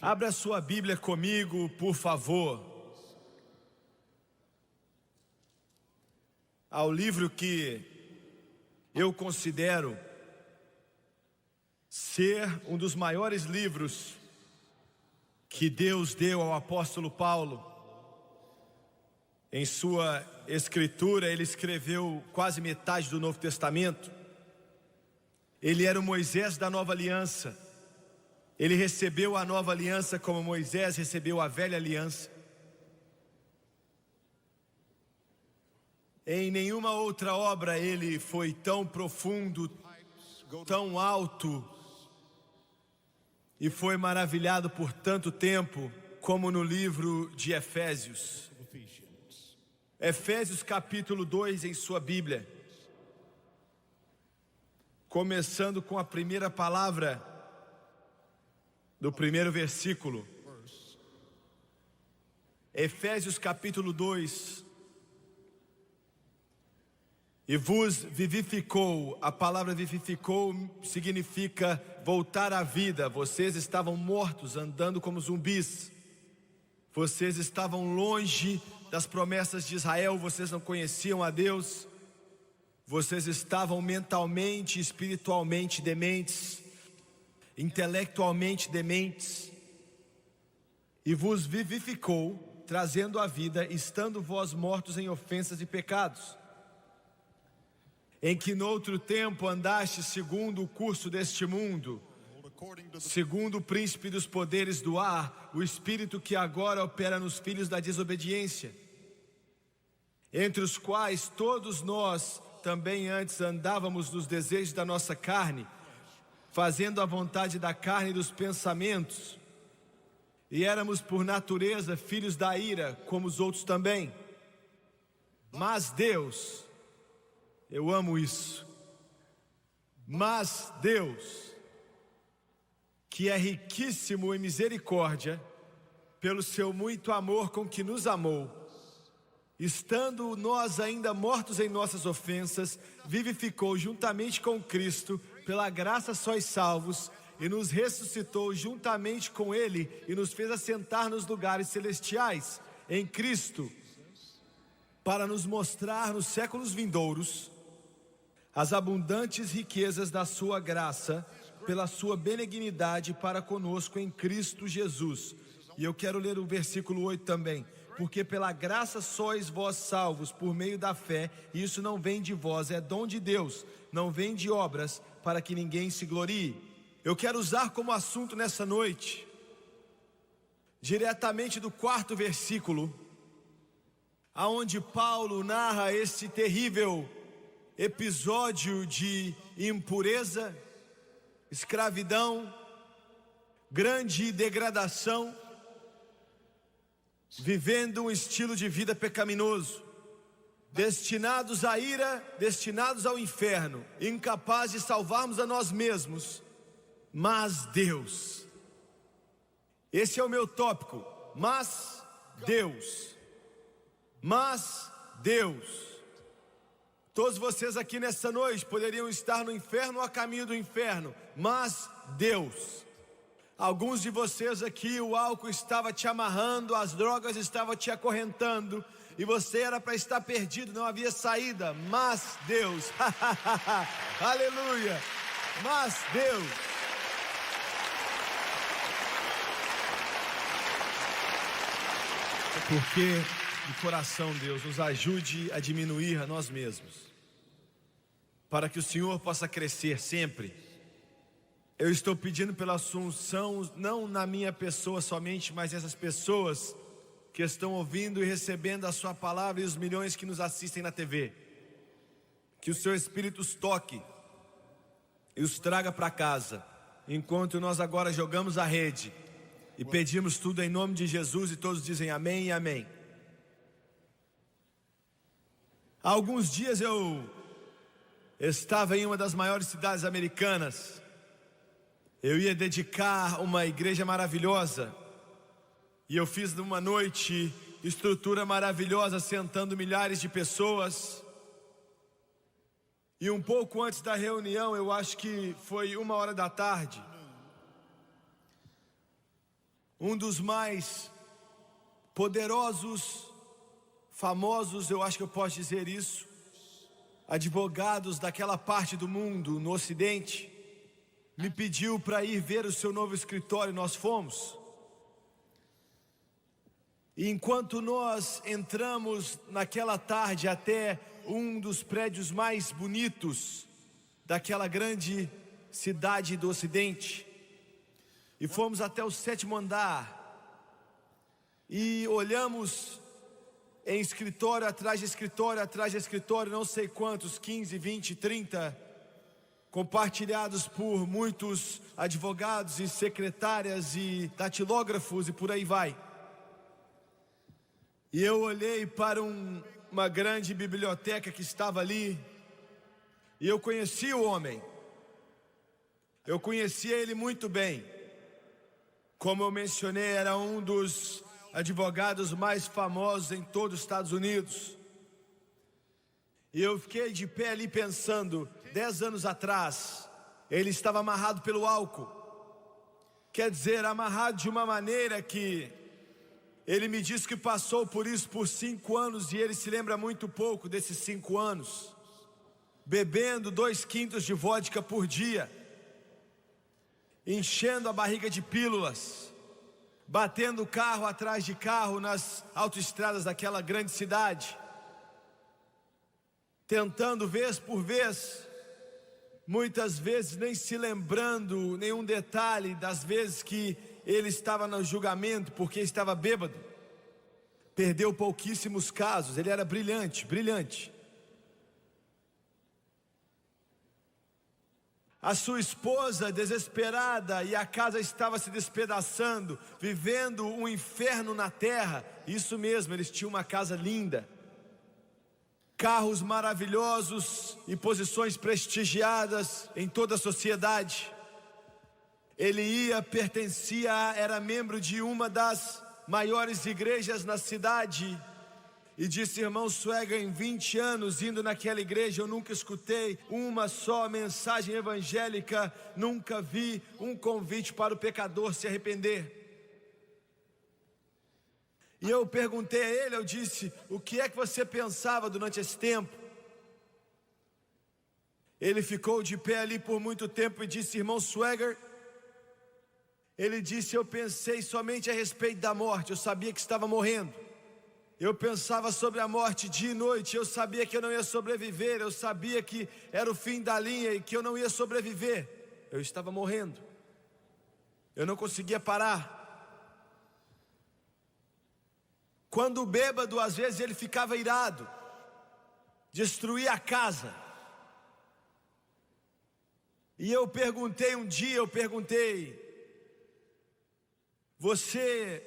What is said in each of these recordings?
Abra sua Bíblia comigo, por favor, ao livro que eu considero ser um dos maiores livros que Deus deu ao apóstolo Paulo. Em sua escritura, ele escreveu quase metade do Novo Testamento. Ele era o Moisés da nova aliança. Ele recebeu a nova aliança como Moisés recebeu a velha aliança. Em nenhuma outra obra ele foi tão profundo, tão alto e foi maravilhado por tanto tempo como no livro de Efésios. Efésios capítulo 2 em sua Bíblia, começando com a primeira palavra do primeiro versículo. Efésios capítulo 2. E vos vivificou. A palavra vivificou significa voltar à vida. Vocês estavam mortos, andando como zumbis. Vocês estavam longe das promessas de Israel. Vocês não conheciam a Deus. Vocês estavam mentalmente, espiritualmente dementes, intelectualmente dementes, e vos vivificou, trazendo a vida, estando vós mortos em ofensas e pecados, em que noutro tempo andastes segundo o curso deste mundo, segundo o príncipe dos poderes do ar, o espírito que agora opera nos filhos da desobediência, entre os quais todos nós também antes andávamos nos desejos da nossa carne, fazendo a vontade da carne e dos pensamentos, e éramos por natureza filhos da ira, como os outros também. Mas Deus, eu amo isso, mas Deus, que é riquíssimo em misericórdia, pelo seu muito amor com que nos amou, estando nós ainda mortos em nossas ofensas, vivificou juntamente com Cristo, pela graça sois salvos, e nos ressuscitou juntamente com Ele, e nos fez assentar nos lugares celestiais, em Cristo, para nos mostrar nos séculos vindouros, as abundantes riquezas da sua graça, pela sua benignidade para conosco em Cristo Jesus. E eu quero ler o versículo 8 também. Porque pela graça sois vós salvos por meio da fé, e isso não vem de vós, é dom de Deus, não vem de obras, para que ninguém se glorie. Eu quero usar como assunto nessa noite, diretamente do 4º versículo, aonde Paulo narra esse terrível episódio de impureza, escravidão, grande degradação, vivendo um estilo de vida pecaminoso, destinados à ira, destinados ao inferno, incapazes de salvarmos a nós mesmos, mas Deus. Esse é o meu tópico, mas Deus. Mas Deus. Todos vocês aqui nessa noite poderiam estar no inferno ou a caminho do inferno, mas Deus. Alguns de vocês aqui, o álcool estava te amarrando, as drogas estavam te acorrentando, e você era para estar perdido, não havia saída, mas Deus, aleluia, mas Deus. Porque de coração, Deus, nos ajude a diminuir a nós mesmos, para que o Senhor possa crescer sempre. Eu estou pedindo pela assunção, não na minha pessoa somente, mas essas pessoas que estão ouvindo e recebendo a sua palavra, e os milhões que nos assistem na TV. Que o seu Espírito os toque e os traga para casa, enquanto nós agora jogamos a rede e pedimos tudo em nome de Jesus, e todos dizem amém e amém. Há alguns dias eu estava em uma das maiores cidades americanas. Eu ia dedicar uma igreja maravilhosa, e eu fiz numa noite estrutura maravilhosa, sentando milhares de pessoas. E um pouco antes da reunião, eu acho que foi 1h da tarde, um dos mais poderosos, famosos, eu acho que eu posso dizer isso, advogados daquela parte do mundo, no Ocidente, me pediu para ir ver o seu novo escritório. Nós fomos. E enquanto nós entramos naquela tarde até um dos prédios mais bonitos daquela grande cidade do Ocidente, e fomos até o 7º andar, e olhamos em escritório atrás de escritório, atrás de escritório, não sei quantos, 15, 20, 30, compartilhados por muitos advogados e secretárias e datilógrafos e por aí vai. E eu olhei para uma grande biblioteca que estava ali, e eu conheci o homem. Eu conhecia ele muito bem. Como eu mencionei, era um dos advogados mais famosos em todos os Estados Unidos. E eu fiquei de pé ali pensando, 10 anos atrás, ele estava amarrado pelo álcool. Quer dizer, amarrado de uma maneira que ele me disse que passou por isso por 5 anos, e ele se lembra muito pouco desses 5 anos. Bebendo 2 quintos de vodka por dia, enchendo a barriga de pílulas, batendo carro atrás de carro nas autoestradas daquela grande cidade, tentando vez por vez, muitas vezes nem se lembrando nenhum detalhe das vezes que ele estava no julgamento porque estava bêbado. Perdeu pouquíssimos casos, ele era brilhante, brilhante. A sua esposa desesperada, e a casa estava se despedaçando, vivendo um inferno na terra. Isso mesmo, eles tinham uma casa linda, carros maravilhosos e posições prestigiadas em toda a sociedade. Ele pertencia, era membro de uma das maiores igrejas na cidade. E disse: irmão Swaggart, em 20 anos indo naquela igreja, eu nunca escutei uma só mensagem evangélica, nunca vi um convite para o pecador se arrepender. E eu perguntei a ele, eu disse: o que é que você pensava durante esse tempo? Ele ficou de pé ali por muito tempo e disse: irmão Swaggart, ele disse, eu pensei somente a respeito da morte, eu sabia que estava morrendo. Eu pensava sobre a morte dia e noite, eu sabia que eu não ia sobreviver, eu sabia que era o fim da linha e que eu não ia sobreviver. Eu estava morrendo, eu não conseguia parar. Quando bêbado, às vezes ele ficava irado, destruía a casa. E eu perguntei um dia, você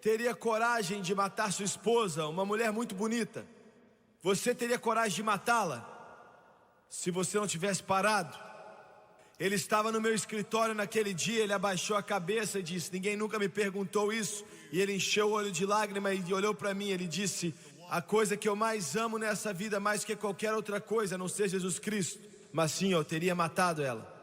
teria coragem de matar sua esposa, uma mulher muito bonita? Você teria coragem de matá-la se você não tivesse parado? Ele estava no meu escritório naquele dia, ele abaixou a cabeça e disse: ninguém nunca me perguntou isso. E ele encheu o olho de lágrima e olhou para mim, ele disse: a coisa que eu mais amo nessa vida, mais que qualquer outra coisa, a não ser Jesus Cristo, mas sim, eu teria matado ela.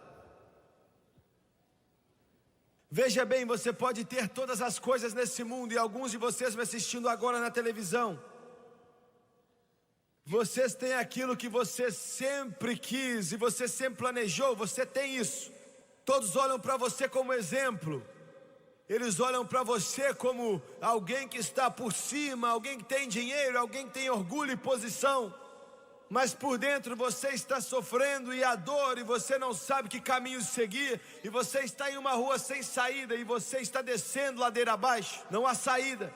Veja bem, você pode ter todas as coisas nesse mundo, e alguns de vocês me assistindo agora na televisão, vocês têm aquilo que você sempre quis e você sempre planejou, você tem isso. Todos olham para você como exemplo, eles olham para você como alguém que está por cima, alguém que tem dinheiro, alguém que tem orgulho e posição. Mas por dentro você está sofrendo e a dor, e você não sabe que caminho seguir, e você está em uma rua sem saída, e você está descendo ladeira abaixo, não há saída.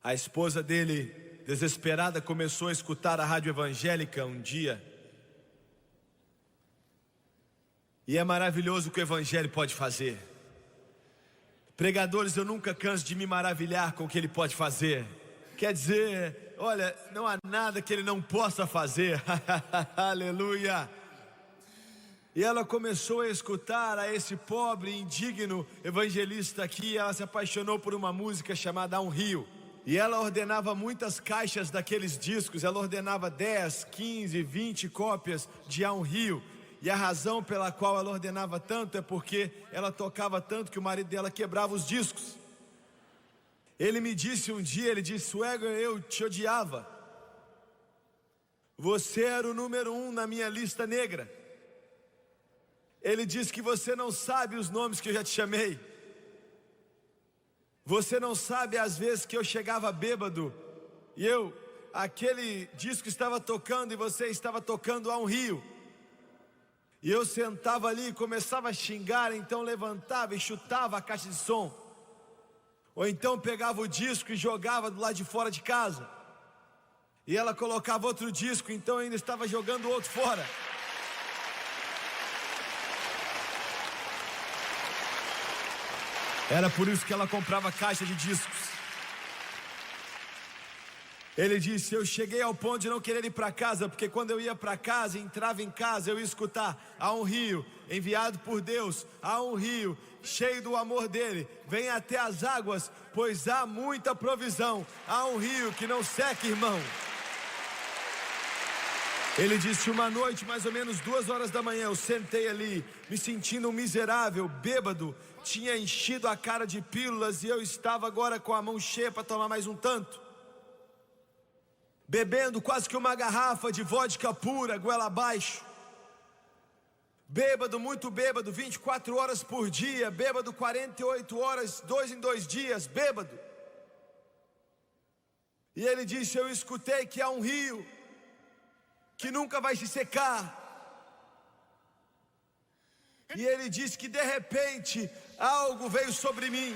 A esposa dele, desesperada, começou a escutar a rádio evangélica um dia. E é maravilhoso o que o evangelho pode fazer. Pregadores, eu nunca canso de me maravilhar com o que ele pode fazer. Quer dizer, olha, não há nada que ele não possa fazer. Aleluia. E ela começou a escutar a esse pobre, indigno evangelista aqui. Ela se apaixonou por uma música chamada Há um Rio. E ela ordenava muitas caixas daqueles discos. Ela ordenava 10, 15, 20 cópias de Há um Rio. E a razão pela qual ela ordenava tanto é porque ela tocava tanto que o marido dela quebrava os discos. Ele me disse um dia, ele disse: Swagger, eu te odiava. Você era o número 1 na minha lista negra. Ele disse que você não sabe os nomes que eu já te chamei. Você não sabe as vezes que eu chegava bêbado e aquele disco estava tocando e você estava tocando Há um Rio. E eu sentava ali e começava a xingar, então levantava e chutava a caixa de som. Ou então pegava o disco e jogava do lado de fora de casa. E ela colocava outro disco, então eu ainda estava jogando o outro fora. Era por isso que ela comprava caixa de discos. Ele disse: eu cheguei ao ponto de não querer ir para casa, porque quando eu ia para casa, entrava em casa, eu ia escutar: há um rio enviado por Deus, há um rio cheio do amor dele, vem até as águas, pois há muita provisão, há um rio que não seca, irmão. Ele disse: uma noite, mais ou menos 2 horas da manhã, eu sentei ali, me sentindo um miserável, bêbado, tinha enchido a cara de pílulas e eu estava agora com a mão cheia para tomar mais um tanto. Bebendo quase que uma garrafa de vodka pura, goela abaixo. Bêbado, muito bêbado, 24 horas por dia, bêbado 48 horas, 2 em 2 dias, bêbado. E ele disse: eu escutei que há um rio que nunca vai se secar. E ele disse que de repente algo veio sobre mim.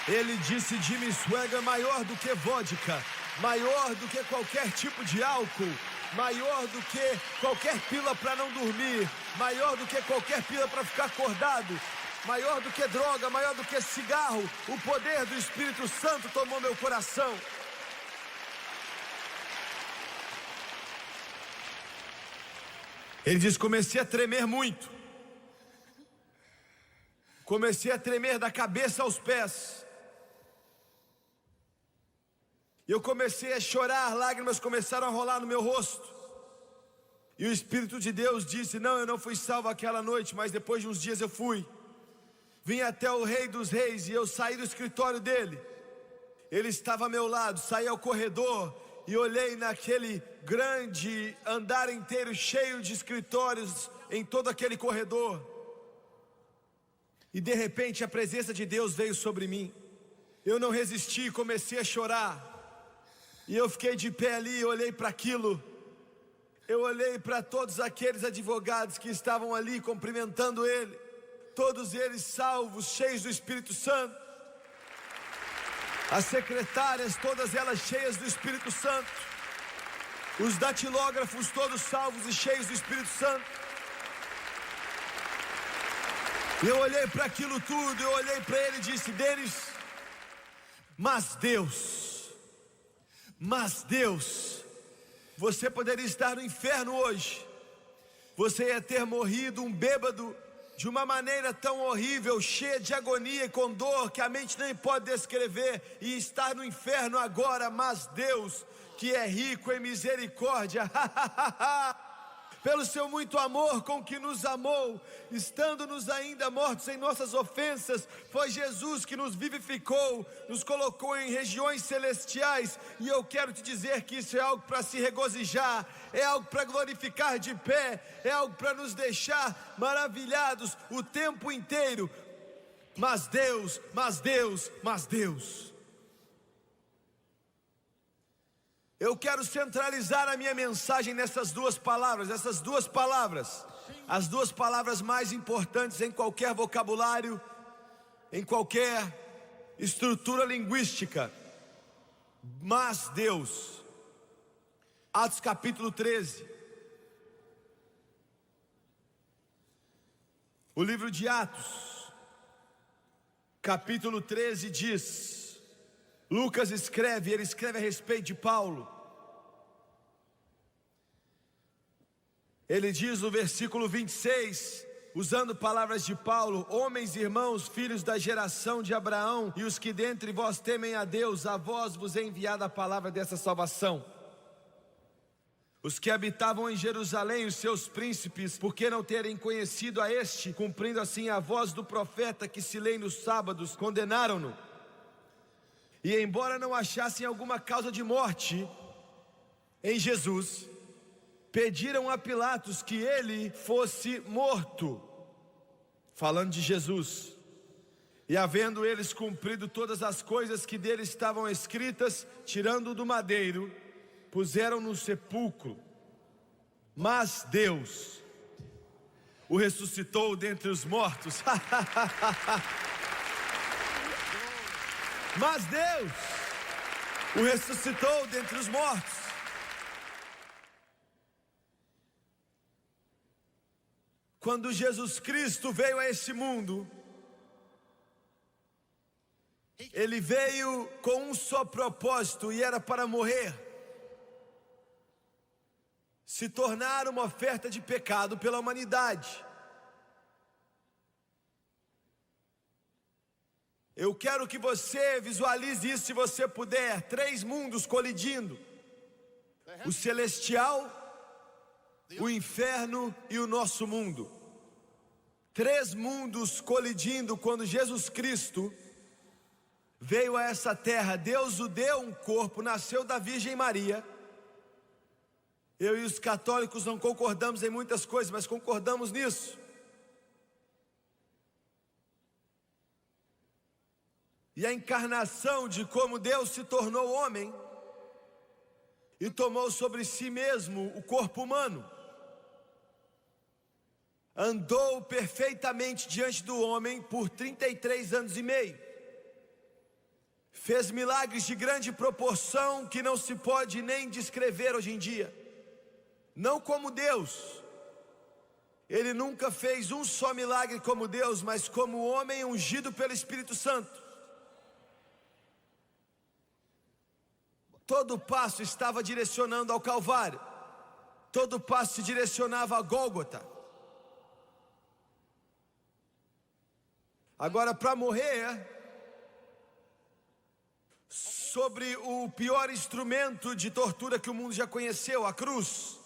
Ele disse: Jimmy Swagger, maior do que vodka, maior do que qualquer tipo de álcool, maior do que qualquer pílula para não dormir, maior do que qualquer pílula para ficar acordado, maior do que droga, maior do que cigarro, o poder do Espírito Santo tomou meu coração. Ele diz: comecei a tremer muito, comecei a tremer da cabeça aos pés. Eu comecei a chorar, lágrimas começaram a rolar no meu rosto. E o Espírito de Deus disse: não, eu não fui salvo aquela noite, mas depois de uns dias eu fui. Vim até o Rei dos Reis e eu saí do escritório dele. Ele estava ao meu lado, saí ao corredor e olhei naquele grande andar inteiro cheio de escritórios em todo aquele corredor. E de repente a presença de Deus veio sobre mim. Eu não resisti, comecei a chorar. E eu fiquei de pé ali, olhei para aquilo. Eu olhei para todos aqueles advogados que estavam ali cumprimentando ele. Todos eles salvos, cheios do Espírito Santo. As secretárias, todas elas cheias do Espírito Santo. Os datilógrafos, todos salvos e cheios do Espírito Santo. E eu olhei para aquilo tudo, eu olhei para ele e disse: Denis, mas Deus, você poderia estar no inferno hoje. Você ia ter morrido um bêbado de uma maneira tão horrível, cheia de agonia e com dor que a mente nem pode descrever, e estar no inferno agora. Mas Deus, que é rico em misericórdia, pelo seu muito amor com que nos amou, estando-nos ainda mortos em nossas ofensas, foi Jesus que nos vivificou, nos colocou em regiões celestiais. E eu quero te dizer que isso é algo para se regozijar, é algo para glorificar de pé, é algo para nos deixar maravilhados o tempo inteiro. Mas Deus, eu quero centralizar a minha mensagem nessas duas palavras, as duas palavras mais importantes em qualquer vocabulário, em qualquer estrutura linguística. Mas Deus. Atos capítulo 13. O livro de Atos, capítulo 13 diz... Lucas escreve, ele escreve a respeito de Paulo. Ele diz no versículo 26, usando palavras de Paulo: homens, irmãos, filhos da geração de Abraão, e os que dentre vós temem a Deus, a vós vos é enviada a palavra dessa salvação. Os que habitavam em Jerusalém, os seus príncipes, por que não terem conhecido a este, cumprindo assim a voz do profeta que se lê nos sábados, condenaram-no. E embora não achassem alguma causa de morte em Jesus, pediram a Pilatos que ele fosse morto, falando de Jesus. E havendo eles cumprido todas as coisas que dele estavam escritas, tirando-o do madeiro, puseram no sepulcro. Mas Deus o ressuscitou dentre os mortos. Mas Deus o ressuscitou dentre os mortos. Quando Jesus Cristo veio a esse mundo, ele veio com um só propósito, e era para morrer, se tornar uma oferta de pecado pela humanidade. Eu quero que você visualize isso, se você puder, 3 mundos colidindo: o celestial, o inferno e o nosso mundo. 3 mundos colidindo quando Jesus Cristo veio a essa terra. Deus o deu um corpo, nasceu da Virgem Maria. Eu e os católicos não concordamos em muitas coisas, mas concordamos nisso. E a encarnação de como Deus se tornou homem e tomou sobre si mesmo o corpo humano. Andou perfeitamente diante do homem por 33 anos e meio. Fez milagres de grande proporção que não se pode nem descrever hoje em dia. Não como Deus. Ele nunca fez um só milagre como Deus, mas como homem ungido pelo Espírito Santo. Todo passo estava direcionando ao Calvário. Todo passo se direcionava a Gólgota. Agora, para morrer sobre o pior instrumento de tortura que o mundo já conheceu, a cruz,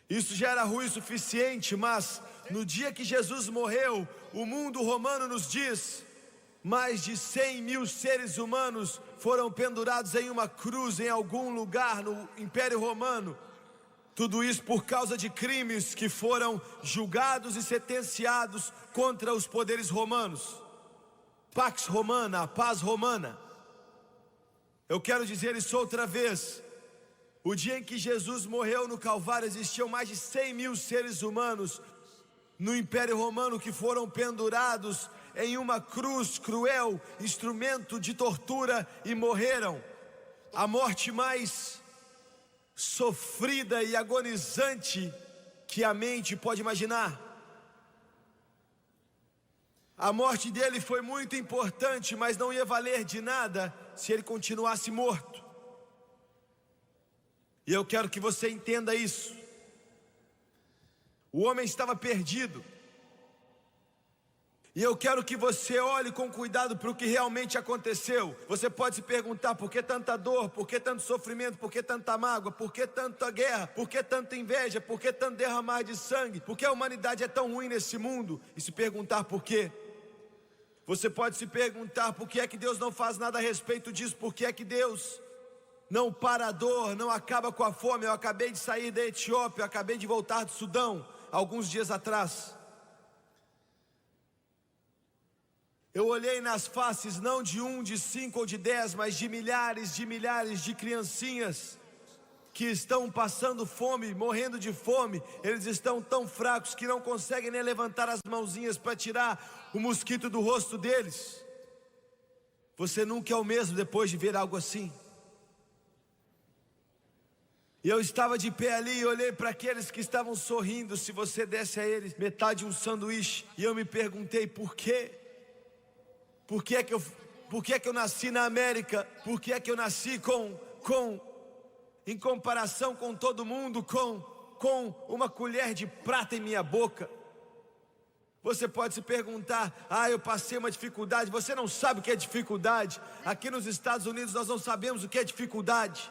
isso já era ruim o suficiente, mas no dia que Jesus morreu, o mundo romano nos diz, mais de 100.000 seres humanos foram pendurados em uma cruz em algum lugar no Império Romano. Tudo isso por causa de crimes que foram julgados e sentenciados contra os poderes romanos. Pax Romana, a paz romana. Eu quero dizer isso outra vez. O dia em que Jesus morreu no Calvário, existiam mais de 100.000 seres humanos no Império Romano que foram pendurados em uma cruz cruel, instrumento de tortura, e morreram. A morte mais sofrida e agonizante que a mente pode imaginar. A morte dele foi muito importante, mas não ia valer de nada se ele continuasse morto. E eu quero que você entenda isso. O homem estava perdido. E eu quero que você olhe com cuidado para o que realmente aconteceu. Você pode se perguntar: por que tanta dor? Por que tanto sofrimento? Por que tanta mágoa? Por que tanta guerra? Por que tanta inveja? Por que tanto derramar de sangue? Por que a humanidade é tão ruim nesse mundo? E se perguntar por quê. Você pode se perguntar: por que é que Deus não faz nada a respeito disso? Por que é que Deus não para a dor, não acaba com a fome? Eu acabei de sair da Etiópia, eu acabei de voltar do Sudão, alguns dias atrás. Eu olhei nas faces não de 1, de 5 ou de 10, mas de milhares de criancinhas que estão passando fome, morrendo de fome. Eles estão tão fracos que não conseguem nem levantar as mãozinhas para tirar o mosquito do rosto deles. Você nunca é o mesmo depois de ver algo assim. E eu estava de pé ali e olhei para aqueles que estavam sorrindo. Se você desse a eles metade de um sanduíche, e eu me perguntei: por quê? Por que é que eu nasci na América? Por que é que eu nasci em comparação com todo mundo, com uma colher de prata em minha boca? Você pode se perguntar: eu passei uma dificuldade. Você não sabe o que é dificuldade. Aqui nos Estados Unidos nós não sabemos o que é dificuldade.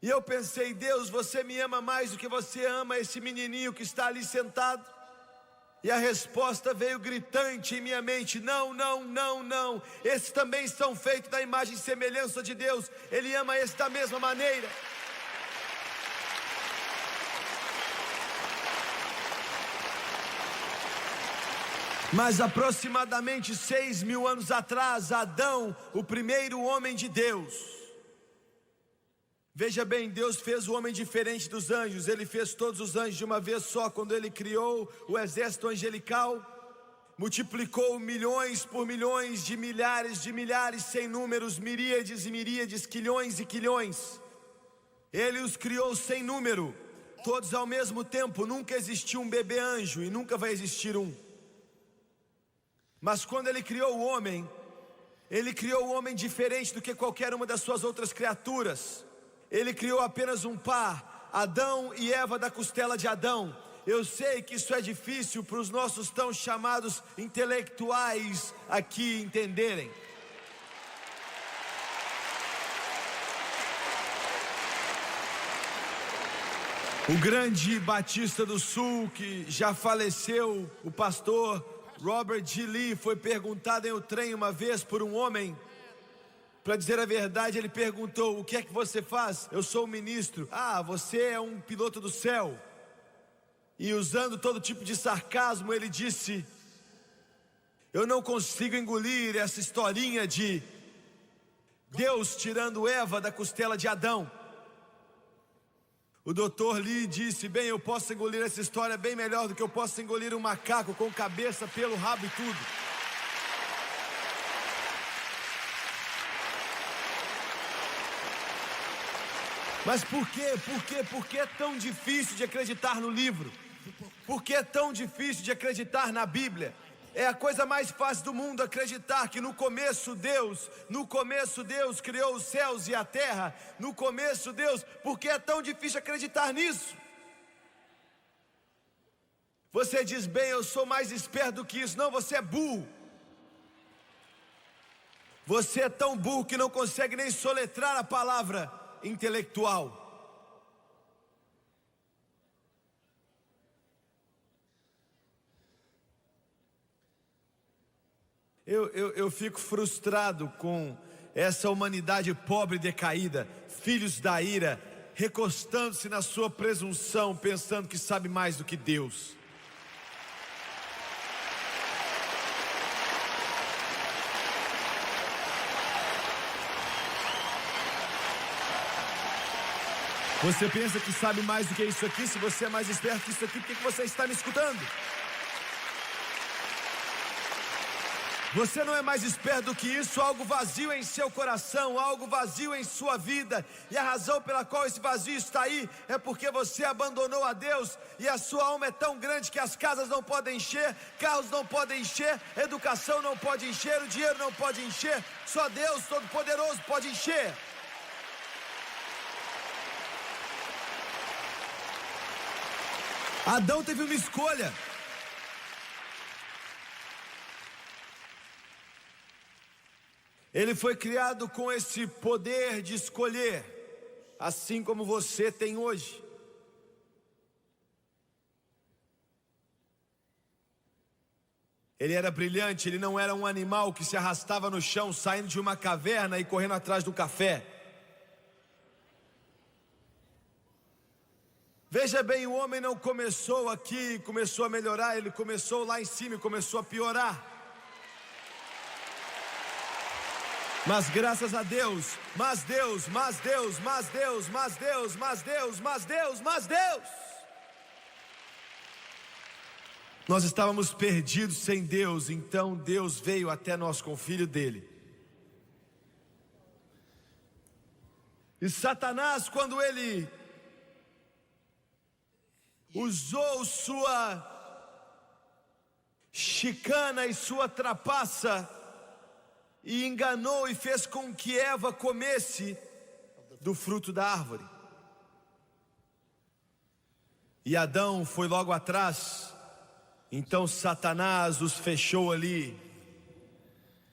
E eu pensei: Deus, você me ama mais do que você ama esse menininho que está ali sentado? E a resposta veio gritante em minha mente: não, não, não, não. Esses também são feitos da imagem e semelhança de Deus. Ele ama esse da mesma maneira. Mas aproximadamente 6.000 anos atrás, Adão, o primeiro homem de Deus. Veja bem, Deus fez o homem diferente dos anjos. Ele fez todos os anjos de uma vez só. Quando Ele criou o exército angelical, multiplicou milhões por milhões, de milhares, sem números, miríades e miríades, quilhões e quilhões. Ele os criou sem número, todos ao mesmo tempo. Nunca existiu um bebê anjo e nunca vai existir um. Mas quando Ele criou o homem, Ele criou o homem diferente do que qualquer uma das suas outras criaturas. Ele criou apenas um par, Adão e Eva da costela de Adão. Eu sei que isso é difícil para os nossos tão chamados intelectuais aqui entenderem. O grande Batista do Sul, que já faleceu, o pastor Robert G. Lee, foi perguntado em um trem uma vez por um homem. Para dizer a verdade, ele perguntou: o que é que você faz? Eu sou um ministro. Ah, você é um piloto do céu. E usando todo tipo de sarcasmo, ele disse: eu não consigo engolir essa historinha de Deus tirando Eva da costela de Adão. O Dr. Lee disse: bem, eu posso engolir essa história bem melhor do que eu posso engolir um macaco com cabeça, pelo, rabo e tudo. Mas por quê? Por que é tão difícil de acreditar no livro? Por que é tão difícil de acreditar na Bíblia? É a coisa mais fácil do mundo acreditar que no começo Deus criou os céus e a terra. No começo Deus, por que é tão difícil acreditar nisso? Você diz: bem, eu sou mais esperto do que isso. Não, você é burro. Você é tão burro que não consegue nem soletrar a palavra intelectual. Eu fico frustrado com essa humanidade pobre e decaída, filhos da ira, recostando-se na sua presunção, pensando que sabe mais do que Deus. Você pensa que sabe mais do que isso aqui? Se você é mais esperto que isso aqui, por que você está me escutando? Você não é mais esperto do que isso. Algo vazio em seu coração, algo vazio em sua vida. E a razão pela qual esse vazio está aí é porque você abandonou a Deus. E a sua alma é tão grande que as casas não podem encher, carros não podem encher, educação não pode encher, o dinheiro não pode encher. Só Deus Todo-Poderoso pode encher. Adão teve uma escolha. Ele foi criado com esse poder de escolher, assim como você tem hoje. Ele era brilhante, ele não era um animal que se arrastava no chão, saindo de uma caverna e correndo atrás do café. Veja bem, o homem não começou aqui, começou a melhorar, ele começou lá em cima e começou a piorar. Mas graças a Deus, mas Deus, nós estávamos perdidos sem Deus, então Deus veio até nós com o Filho dele. E Satanás, quando ele usou sua chicana e sua trapaça, e enganou e fez com que Eva comesse do fruto da árvore. E Adão foi logo atrás. Então Satanás os fechou ali.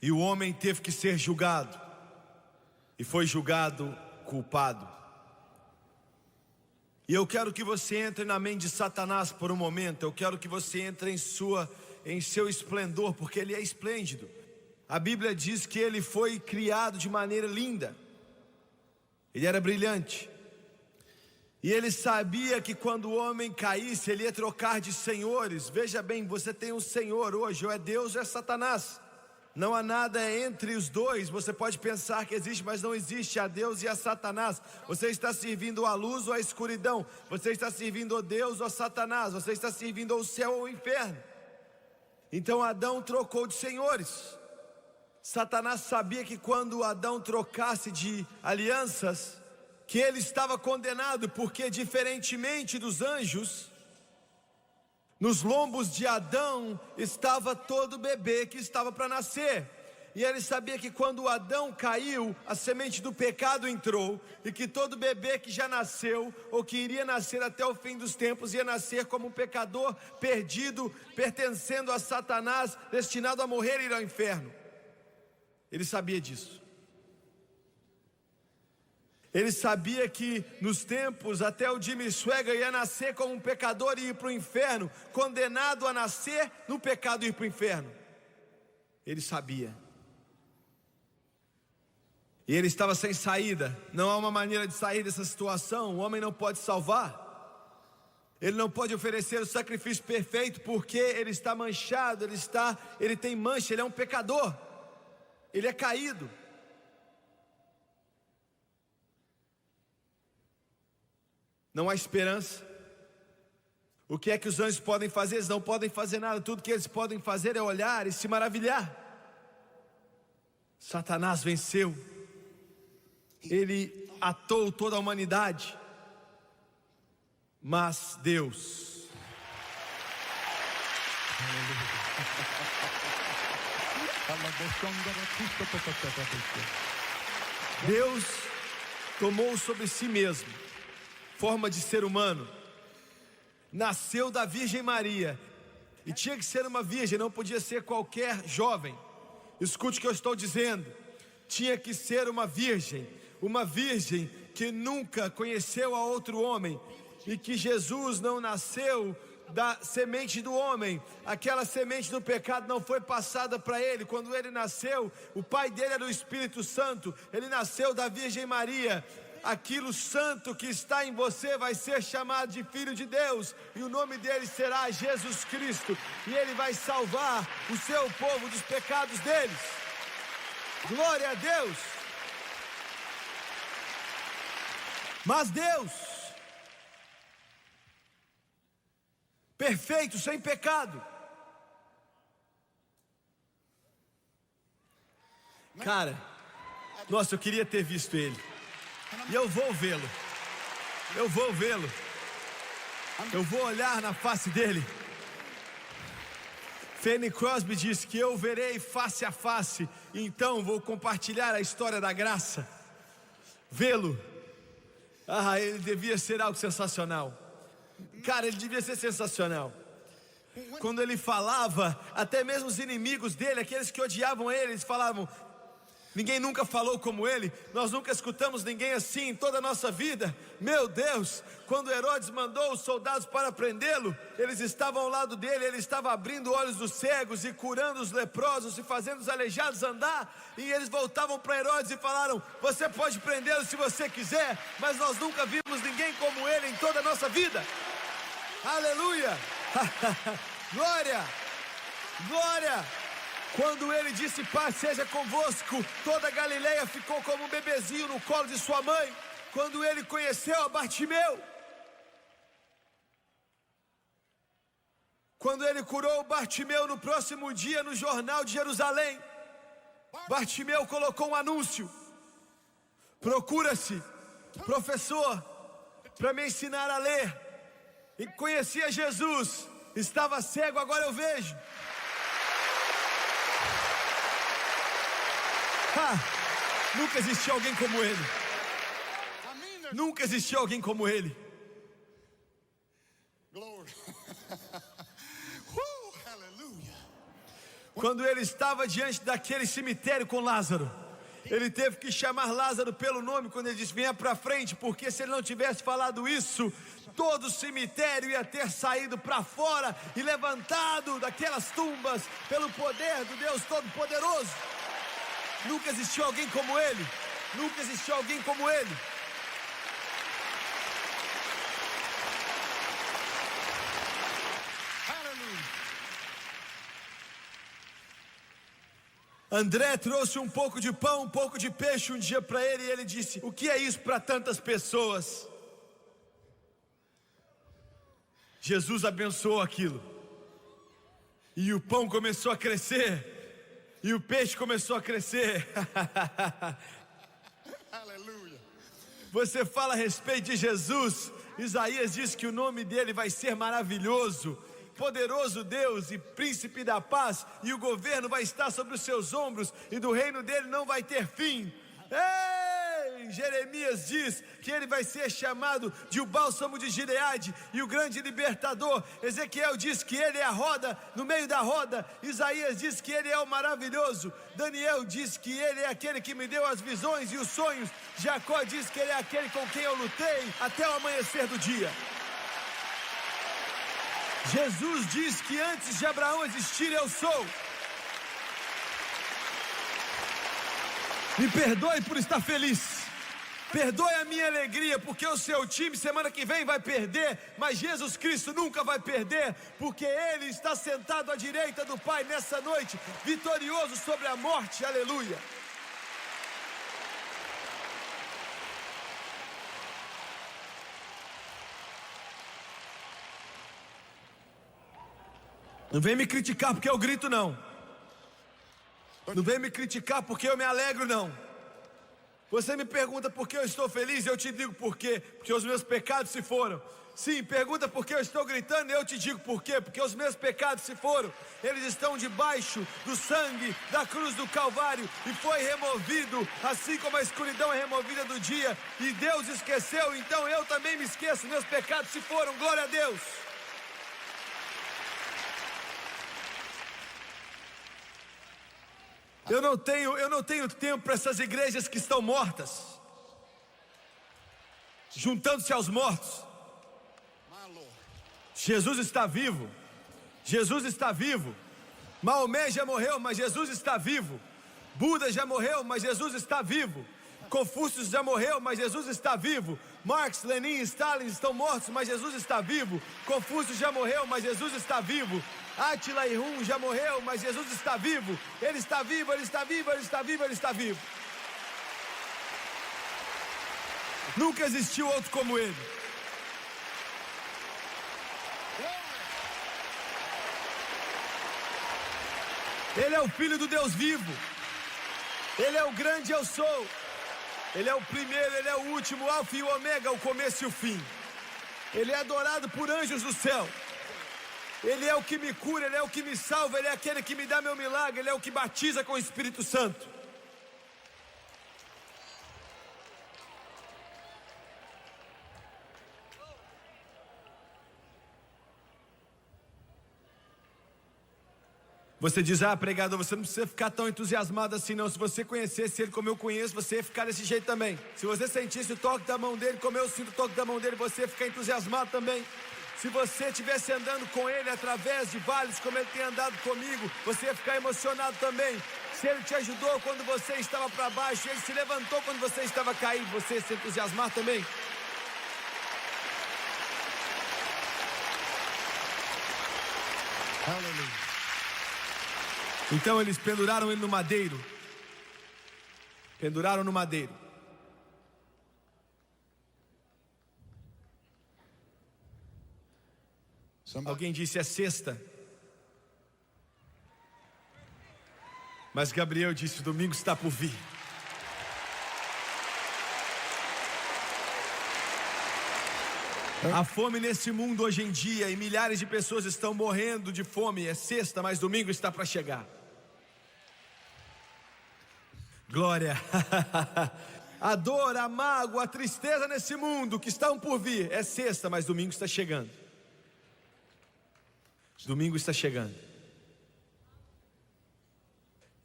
E o homem teve que ser julgado. E foi julgado culpado. E eu quero que você entre na mente de Satanás por um momento. Eu quero que você entre em seu esplendor, porque ele é esplêndido. A Bíblia diz que ele foi criado de maneira linda. Ele era brilhante. E ele sabia que quando o homem caísse, ele ia trocar de senhores. Veja bem, você tem um senhor hoje, ou é Deus ou é Satanás. Não há nada entre os dois. Você pode pensar que existe, mas não existe a Deus e a Satanás. Você está servindo a luz ou a escuridão. Você está servindo a Deus ou a Satanás. Você está servindo ao céu ou ao inferno. Então Adão trocou de senhores. Satanás sabia que quando Adão trocasse de alianças, que ele estava condenado, porque diferentemente dos anjos, nos lombos de Adão estava todo bebê que estava para nascer. E ele sabia que quando Adão caiu, a semente do pecado entrou, e que todo bebê que já nasceu, ou que iria nascer até o fim dos tempos, ia nascer como um pecador perdido, pertencendo a Satanás, destinado a morrer e ir ao inferno. Ele sabia disso. Ele sabia que nos tempos até o Jimmy Swaggart ia nascer como um pecador e ir para o inferno, condenado a nascer no pecado e ir para o inferno. Ele sabia. E ele estava sem saída. Não há uma maneira de sair dessa situação. O homem não pode salvar. Ele não pode oferecer o sacrifício perfeito, porque ele está manchado, ele tem mancha, ele é um pecador. Ele é caído. Não há esperança. O que é que os anjos podem fazer? Eles não podem fazer nada. Tudo que eles podem fazer é olhar e se maravilhar. Satanás venceu. Ele atou toda a humanidade. Mas Deus, Deus tomou sobre si mesmo forma de ser humano, nasceu da Virgem Maria, e tinha que ser uma virgem, não podia ser qualquer jovem. Escute o que eu estou dizendo. Tinha que ser uma virgem que nunca conheceu a outro homem, e que Jesus não nasceu da semente do homem. Aquela semente do pecado não foi passada para ele. Quando ele nasceu, o pai dele era o Espírito Santo. Ele nasceu da Virgem Maria. Aquilo santo que está em você vai ser chamado de Filho de Deus, e o nome dele será Jesus Cristo, e ele vai salvar o seu povo dos pecados deles. Glória a Deus. Mas Deus, perfeito, sem pecado. Cara, nossa, eu queria ter visto ele. E eu vou vê-lo. Eu vou vê-lo. Eu vou olhar na face dele. Fanny Crosby disse que eu verei face a face. Então vou compartilhar a história da graça. Vê-lo. Ele devia ser algo sensacional. Cara, ele devia ser sensacional. Quando ele falava, até mesmo os inimigos dele, aqueles que odiavam ele, eles falavam: ninguém nunca falou como ele. Nós nunca escutamos ninguém assim em toda a nossa vida. Meu Deus, quando Herodes mandou os soldados para prendê-lo, eles estavam ao lado dele. Ele estava abrindo olhos dos cegos e curando os leprosos e fazendo os aleijados andar. E eles voltavam para Herodes e falaram: você pode prendê-lo se você quiser, mas nós nunca vimos ninguém como ele em toda a nossa vida. Aleluia. Glória, glória. Quando ele disse: paz seja convosco, toda a Galileia ficou como um bebezinho no colo de sua mãe. Quando ele conheceu a Bartimeu, quando ele curou o Bartimeu no próximo dia no jornal de Jerusalém, Bartimeu colocou um anúncio: procura-se professor para me ensinar a ler. E conhecia Jesus, estava cego, agora eu vejo. Nunca existiu alguém como ele. Nunca existiu alguém como ele. Quando ele estava diante daquele cemitério com Lázaro, ele teve que chamar Lázaro pelo nome quando ele disse: venha para frente, porque se ele não tivesse falado isso, todo o cemitério ia ter saído para fora e levantado daquelas tumbas pelo poder do Deus Todo-Poderoso. Nunca existiu alguém como ele. Nunca existiu alguém como ele. André trouxe um pouco de pão, um pouco de peixe um dia para ele, e ele disse: o que é isso para tantas pessoas? Jesus abençoou aquilo, e o pão começou a crescer, e o peixe começou a crescer. Aleluia. Você fala a respeito de Jesus. Isaías diz que o nome dele vai ser maravilhoso, poderoso Deus e príncipe da paz, e o governo vai estar sobre os seus ombros, e do reino dele não vai ter fim. Ei! Jeremias diz que ele vai ser chamado de o bálsamo de Gileade e o grande libertador. Ezequiel diz que ele é a roda no meio da roda. Isaías diz que ele é o maravilhoso. Daniel diz que ele é aquele que me deu as visões e os sonhos. Jacó diz que ele é aquele com quem eu lutei até o amanhecer do dia. Jesus diz que antes de Abraão existir, eu sou. Me perdoe por estar feliz. Perdoe a minha alegria, porque o seu time semana que vem vai perder, mas Jesus Cristo nunca vai perder, porque Ele está sentado à direita do Pai nessa noite, vitorioso sobre a morte. Aleluia. Não vem me criticar porque eu grito, não. Não vem me criticar porque eu me alegro, não. Você me pergunta por que eu estou feliz, eu te digo por quê. Porque os meus pecados se foram. Sim, pergunta por que eu estou gritando, eu te digo por quê. Porque os meus pecados se foram. Eles estão debaixo do sangue da cruz do Calvário, e foi removido, assim como a escuridão é removida do dia. E Deus esqueceu, então eu também me esqueço. Meus pecados se foram, glória a Deus. Eu não tenho tempo para essas igrejas que estão mortas, juntando-se aos mortos. Jesus está vivo. Jesus está vivo. Maomé já morreu, mas Jesus está vivo. Buda já morreu, mas Jesus está vivo. Confúcio já morreu, mas Jesus está vivo. Marx, Lenin e Stalin estão mortos, mas Jesus está vivo. Confúcio já morreu, mas Jesus está vivo. Átila e Rum já morreu, mas Jesus está vivo. Ele está vivo, Ele está vivo, Ele está vivo, Ele está vivo. Nunca existiu outro como Ele. Ele é o Filho do Deus vivo. Ele é o grande eu sou. Ele é o primeiro, Ele é o último, o alfa e o ômega, o começo e o fim. Ele é adorado por anjos do céu. Ele é o que me cura, Ele é o que me salva, Ele é aquele que me dá meu milagre, Ele é o que batiza com o Espírito Santo. Você diz: ah, pregador, você não precisa ficar tão entusiasmado assim não. Se você conhecesse Ele como eu conheço, você ia ficar desse jeito também. Se você sentisse o toque da mão dele como eu sinto o toque da mão dele, você ia ficar entusiasmado também. Se você estivesse andando com Ele através de vales como Ele tem andado comigo, você ia ficar emocionado também. Se Ele te ajudou quando você estava para baixo, Ele se levantou quando você estava caído, você ia se entusiasmar também. Aleluia. Então eles penduraram Ele no madeiro. Penduraram no madeiro. Alguém disse: é sexta. Mas Gabriel disse: o domingo está por vir. A fome nesse mundo hoje em dia, e milhares de pessoas estão morrendo de fome. É sexta, mas domingo está para chegar. Glória. A dor, a mágoa, a tristeza nesse mundo que estão por vir. É sexta, mas domingo está chegando. Domingo está chegando.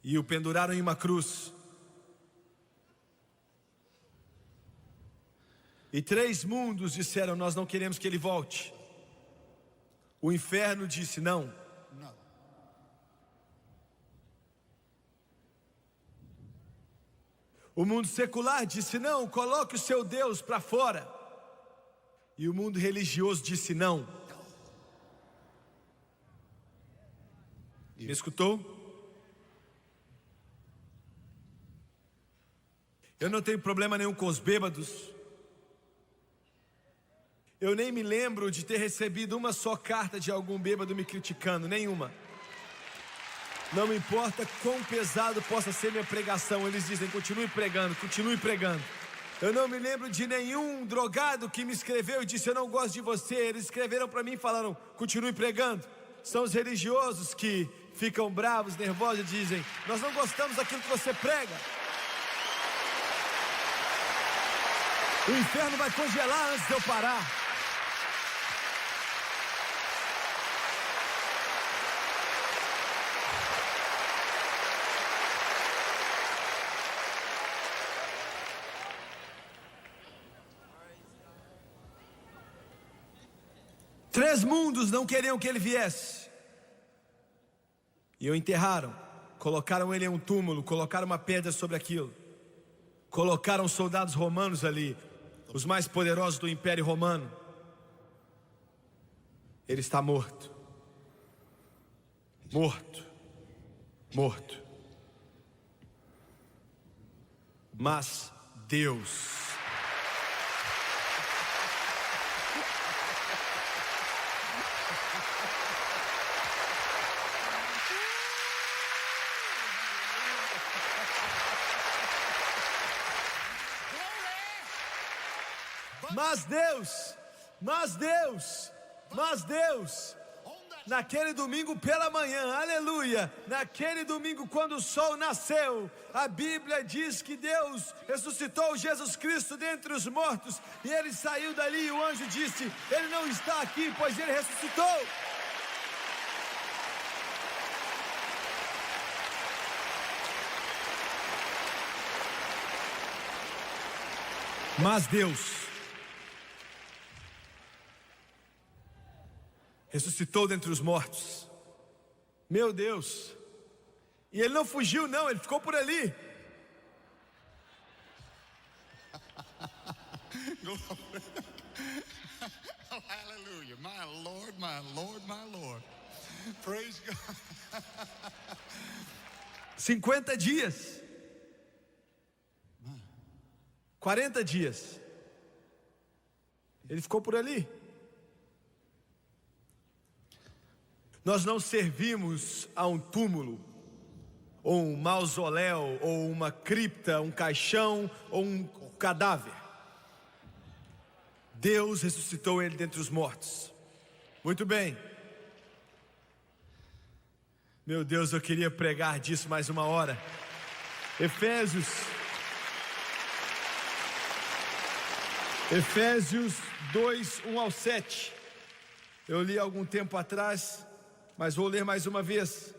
E o penduraram em uma cruz. E 3 mundos disseram: nós não queremos que ele volte. O inferno disse: não. O mundo secular disse: não, coloque o seu Deus para fora. E o mundo religioso disse: não. Me escutou? Eu não tenho problema nenhum com os bêbados. Eu nem me lembro de ter recebido uma só carta de algum bêbado me criticando, nenhuma. Não me importa quão pesado possa ser minha pregação, eles dizem: continue pregando, continue pregando. Eu não me lembro de nenhum drogado que me escreveu e disse: eu não gosto de você. Eles escreveram para mim e falaram: continue pregando. São os religiosos que ficam bravos, nervosos e dizem: nós não gostamos daquilo que você prega. O inferno vai congelar antes de eu parar. Três mundos não queriam que ele viesse. E o enterraram. Colocaram ele em um túmulo, colocaram uma pedra sobre aquilo. Colocaram soldados romanos ali, os mais poderosos do Império Romano. Ele está morto. Morto. Morto. Mas Deus... Mas Deus, naquele domingo pela manhã, aleluia, naquele domingo quando o sol nasceu, a Bíblia diz que Deus ressuscitou Jesus Cristo dentre os mortos, e ele saiu dali e o anjo disse: ele não está aqui, pois ele ressuscitou. Mas Deus ressuscitou dentre os mortos. Meu Deus. E ele não fugiu não, ele ficou por ali. Oh, hallelujah. My Lord, my Lord, my Lord. Praise God. 50 dias. 40 dias. Ele ficou por ali. Nós não servimos a um túmulo, ou um mausoléu, ou uma cripta, um caixão, ou um cadáver. Deus ressuscitou ele dentre os mortos. Muito bem. Meu Deus, eu queria pregar disso mais uma hora. Efésios 2, 1 ao 7. Eu li há algum tempo atrás, mas vou ler mais uma vez.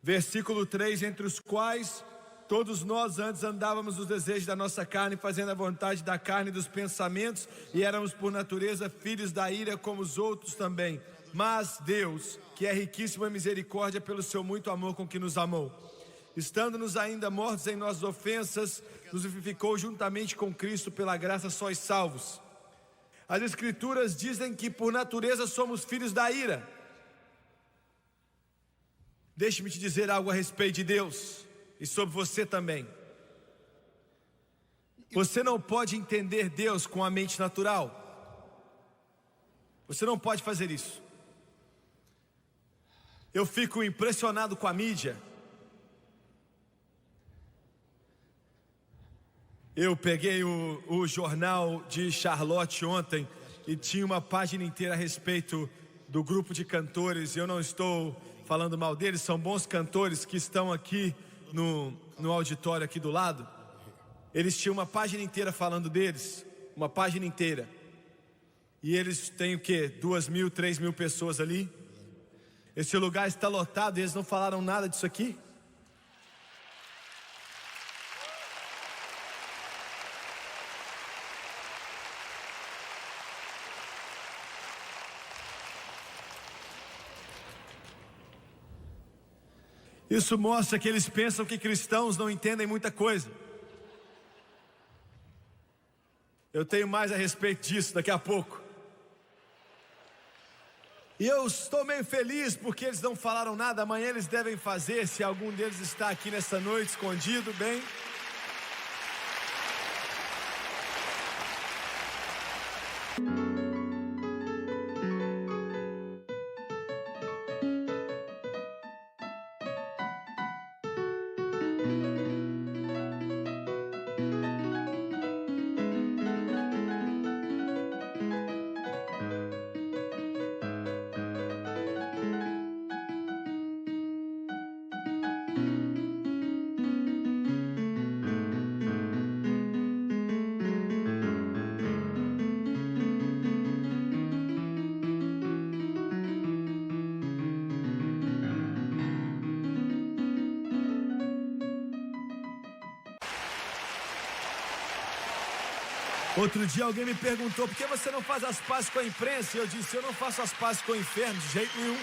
Versículo 3: entre os quais todos nós antes andávamos nos desejos da nossa carne, fazendo a vontade da carne e dos pensamentos, e éramos por natureza filhos da ira como os outros também. Mas Deus, que é riquíssimo em misericórdia, pelo seu muito amor com que nos amou, estando-nos ainda mortos em nossas ofensas, nos vivificou juntamente com Cristo, pela graça sois salvos. As Escrituras dizem que por natureza somos filhos da ira. Deixe-me te dizer algo a respeito de Deus e sobre você também. Você não pode entender Deus com a mente natural. Você não pode fazer isso. Eu fico impressionado com a mídia. Eu peguei o jornal de Charlotte ontem e tinha uma página inteira a respeito do grupo de cantores. Eu não estou falando mal deles, são bons cantores que estão aqui no auditório aqui do lado. Eles tinham uma página inteira falando deles, uma página inteira. E eles têm o quê? 2.000, 3.000 pessoas ali. Esse lugar está lotado e eles não falaram nada disso aqui. Isso mostra que eles pensam que cristãos não entendem muita coisa. Eu tenho mais a respeito disso daqui a pouco. E eu estou meio feliz porque eles não falaram nada. Amanhã eles devem fazer, se algum deles está aqui nessa noite escondido, bem. Outro dia alguém me perguntou: por que você não faz as pazes com a imprensa? E eu disse: eu não faço as pazes com o inferno de jeito nenhum.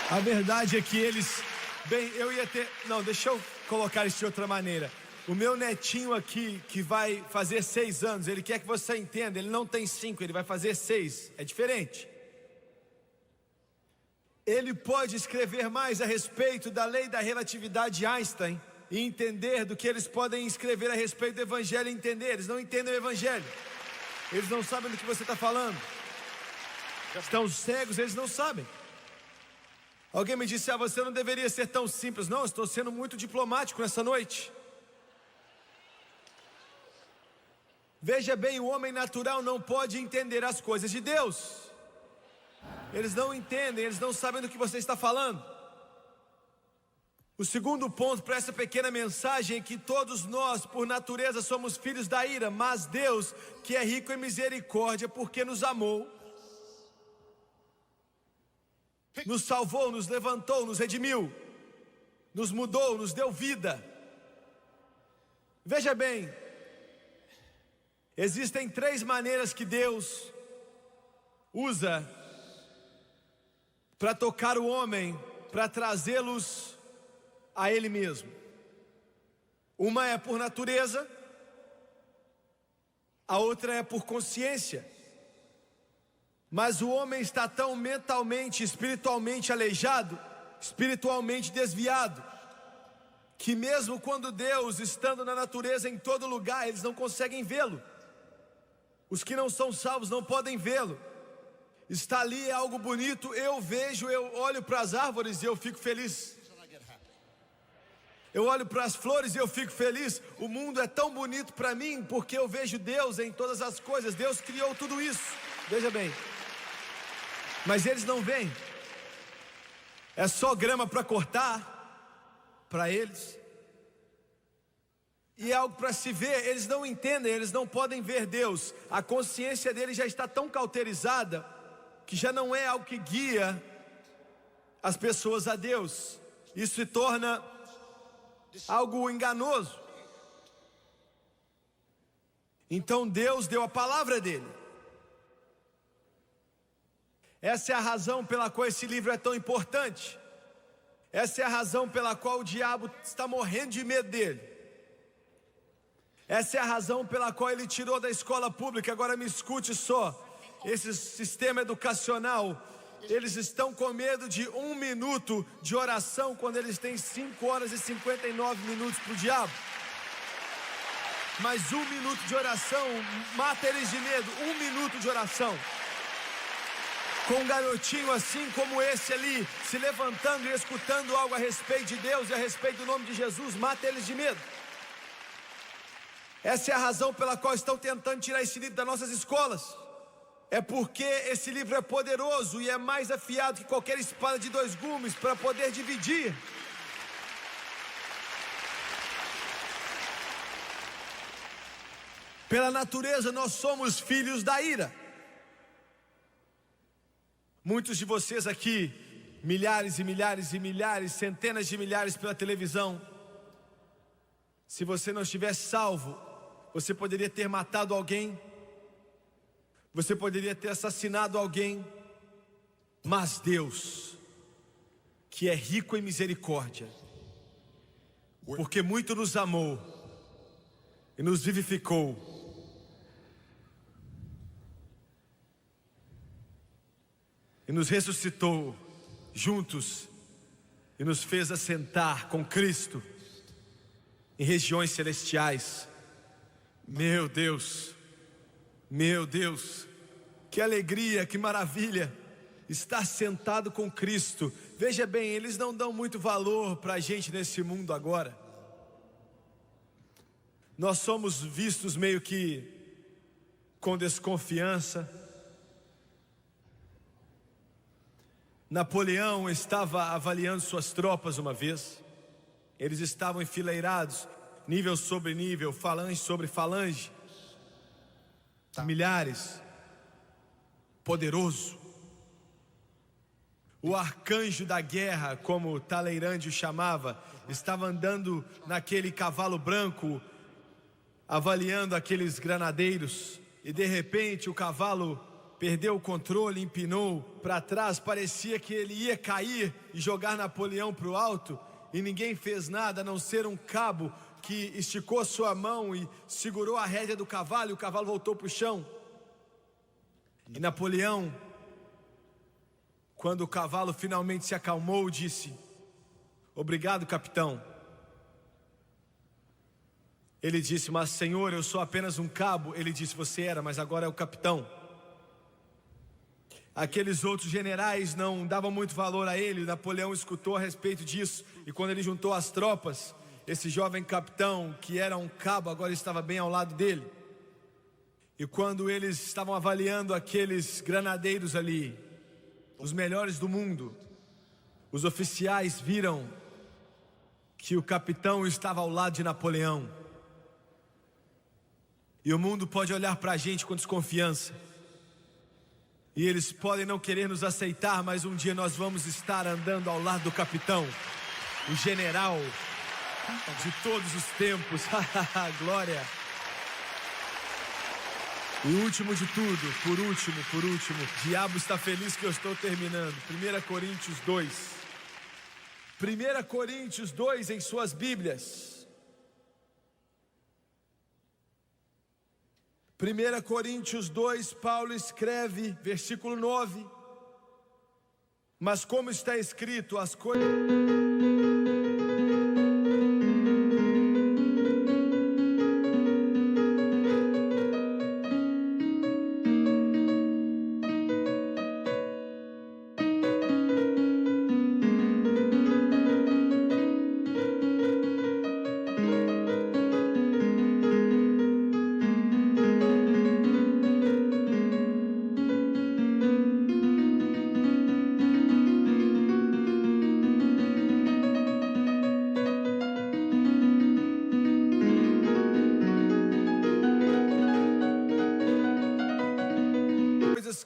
A verdade é que eles... Bem, eu ia ter... Não, deixa eu colocar isso de outra maneira. O meu netinho aqui, que vai fazer 6 anos, ele quer que você entenda, ele não tem 5, ele vai fazer 6. É diferente. Ele pode escrever mais a respeito da lei da relatividade de Einstein e entender do que eles podem escrever a respeito do Evangelho e entender. Eles não entendem o Evangelho. Eles não sabem do que você está falando. Estão cegos, eles não sabem. Alguém me disse: você não deveria ser tão simples. Não, eu estou sendo muito diplomático nessa noite. Veja bem, o homem natural não pode entender as coisas de Deus. Eles não entendem, eles não sabem do que você está falando. O segundo ponto para essa pequena mensagem é que todos nós, por natureza, somos filhos da ira, mas Deus, que é rico em misericórdia, porque nos amou, nos salvou, nos levantou, nos redimiu, nos mudou, nos deu vida. Veja bem, existem 3 maneiras que Deus usa para tocar o homem, para trazê-los a Ele mesmo. Uma é por natureza, a outra é por consciência. Mas o homem está tão mentalmente, espiritualmente aleijado, espiritualmente desviado, que mesmo quando Deus, estando na natureza em todo lugar, eles não conseguem vê-lo. Os que não são salvos não podem vê-lo. Está ali, é algo bonito, eu vejo, eu olho para as árvores e eu fico feliz. Eu olho para as flores e eu fico feliz. O mundo é tão bonito para mim porque eu vejo Deus em todas as coisas. Deus criou tudo isso. Veja bem. Mas eles não veem. É só grama para cortar para eles. E é algo para se ver. Eles não entendem, eles não podem ver Deus. A consciência deles já está tão cauterizada que já não é algo que guia as pessoas a Deus. Isso se torna algo enganoso. Então Deus deu a palavra dele. Essa é a razão pela qual esse livro é tão importante. Essa é a razão pela qual o diabo está morrendo de medo dele. Essa é a razão pela qual ele tirou da escola pública. Agora me escute só. Esse sistema educacional, eles estão com medo de 1 minuto de oração quando eles têm 5 horas e 59 minutos para o diabo. Mas 1 minuto de oração mata eles de medo. 1 minuto de oração. Com um garotinho assim como esse ali, se levantando e escutando algo a respeito de Deus e a respeito do nome de Jesus, mata eles de medo. Essa é a razão pela qual estão tentando tirar esse livro das nossas escolas. É porque esse livro é poderoso e é mais afiado que qualquer espada de 2 gumes para poder dividir. Pela natureza nós somos filhos da ira. Muitos de vocês aqui, milhares e milhares e milhares, centenas de milhares pela televisão, se você não estivesse salvo, você poderia ter matado alguém, você poderia ter assassinado alguém, Mas Deus, que é rico em misericórdia, porque muito nos amou e nos vivificou, e nos ressuscitou juntos, e nos fez assentar com Cristo em regiões celestiais. Meu Deus, que alegria, que maravilha estar sentado com Cristo. Veja bem, eles não dão muito valor para a gente nesse mundo agora. Nós somos vistos meio que com desconfiança. Napoleão estava avaliando suas tropas uma vez. Eles estavam enfileirados, nível sobre nível, falange sobre falange, milhares, poderoso. O arcanjo da guerra, como Talleyrand o chamava, estava andando naquele cavalo branco, avaliando aqueles granadeiros, e de repente o cavalo perdeu o controle, empinou para trás, parecia que ele ia cair e jogar Napoleão para o alto, e ninguém fez nada a não ser um cabo que esticou sua mão e segurou a rédea do cavalo, e o cavalo voltou para o chão. E Napoleão, quando o cavalo finalmente se acalmou, disse: obrigado, capitão. Ele disse: mas senhor, eu sou apenas um cabo. Ele disse: você era, mas agora é o capitão. Aqueles outros generais não davam muito valor a ele. Napoleão escutou a respeito disso, e quando ele juntou as tropas, esse jovem capitão, que era um cabo, agora estava bem ao lado dele. E quando eles estavam avaliando aqueles granadeiros ali, os melhores do mundo, os oficiais viram que o capitão estava ao lado de Napoleão. E o mundo pode olhar para a gente com desconfiança, e eles podem não querer nos aceitar, mas um dia nós vamos estar andando ao lado do capitão, o general de todos os tempos. Glória. E último de tudo, por último, o diabo está feliz que eu estou terminando. 1 Coríntios 2. 1 Coríntios 2 em suas Bíblias. 1 Coríntios 2, Paulo escreve, versículo 9. Mas como está escrito, as coisas...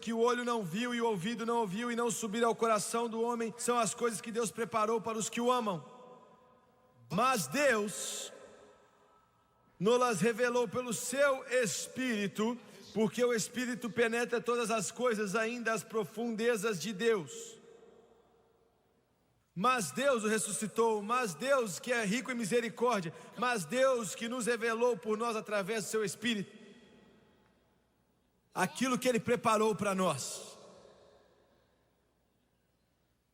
que o olho não viu e o ouvido não ouviu e não subiram ao coração do homem, são as coisas que Deus preparou para os que o amam. Mas Deus nos-las revelou pelo seu Espírito, porque o Espírito penetra todas as coisas, ainda as profundezas de Deus. Mas Deus o ressuscitou, mas Deus que é rico em misericórdia, mas Deus que nos revelou por nós através do seu Espírito aquilo que Ele preparou para nós.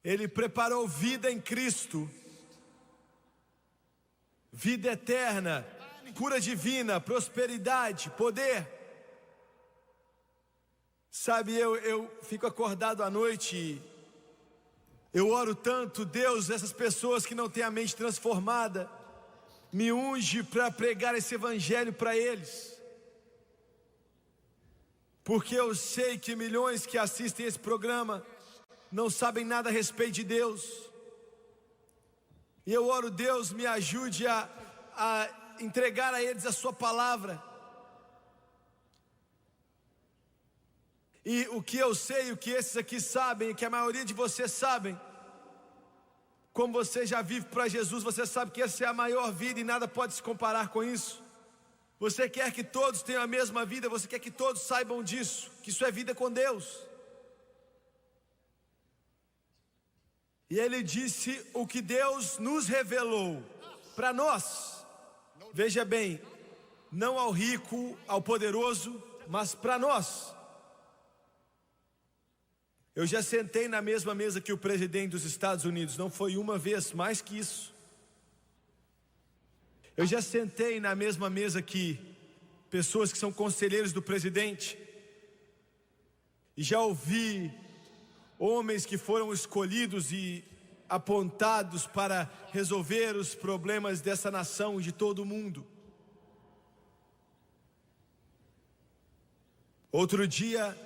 Ele preparou vida em Cristo, vida eterna, cura divina, prosperidade, poder. Sabe, eu fico acordado à noite, eu oro tanto, Deus, essas pessoas que não têm a mente transformada, me unge para pregar esse evangelho para eles. Porque eu sei que milhões que assistem esse programa não sabem nada a respeito de Deus. E eu oro, Deus, me ajude a entregar a eles a sua palavra. E o que eu sei, o que esses aqui sabem, o que a maioria de vocês sabem, como você já vive para Jesus, você sabe que essa é a maior vida e nada pode se comparar com isso. Você quer que todos tenham a mesma vida, você quer que todos saibam disso, que isso é vida com Deus. E ele disse o que Deus nos revelou para nós. Veja bem, não ao rico, ao poderoso, mas para nós. Eu já sentei na mesma mesa que o presidente dos Estados Unidos, não foi uma vez, mais que isso. Eu já sentei na mesma mesa que pessoas que são conselheiros do presidente. E já ouvi homens que foram escolhidos e apontados para resolver os problemas dessa nação e de todo o mundo. Outro dia,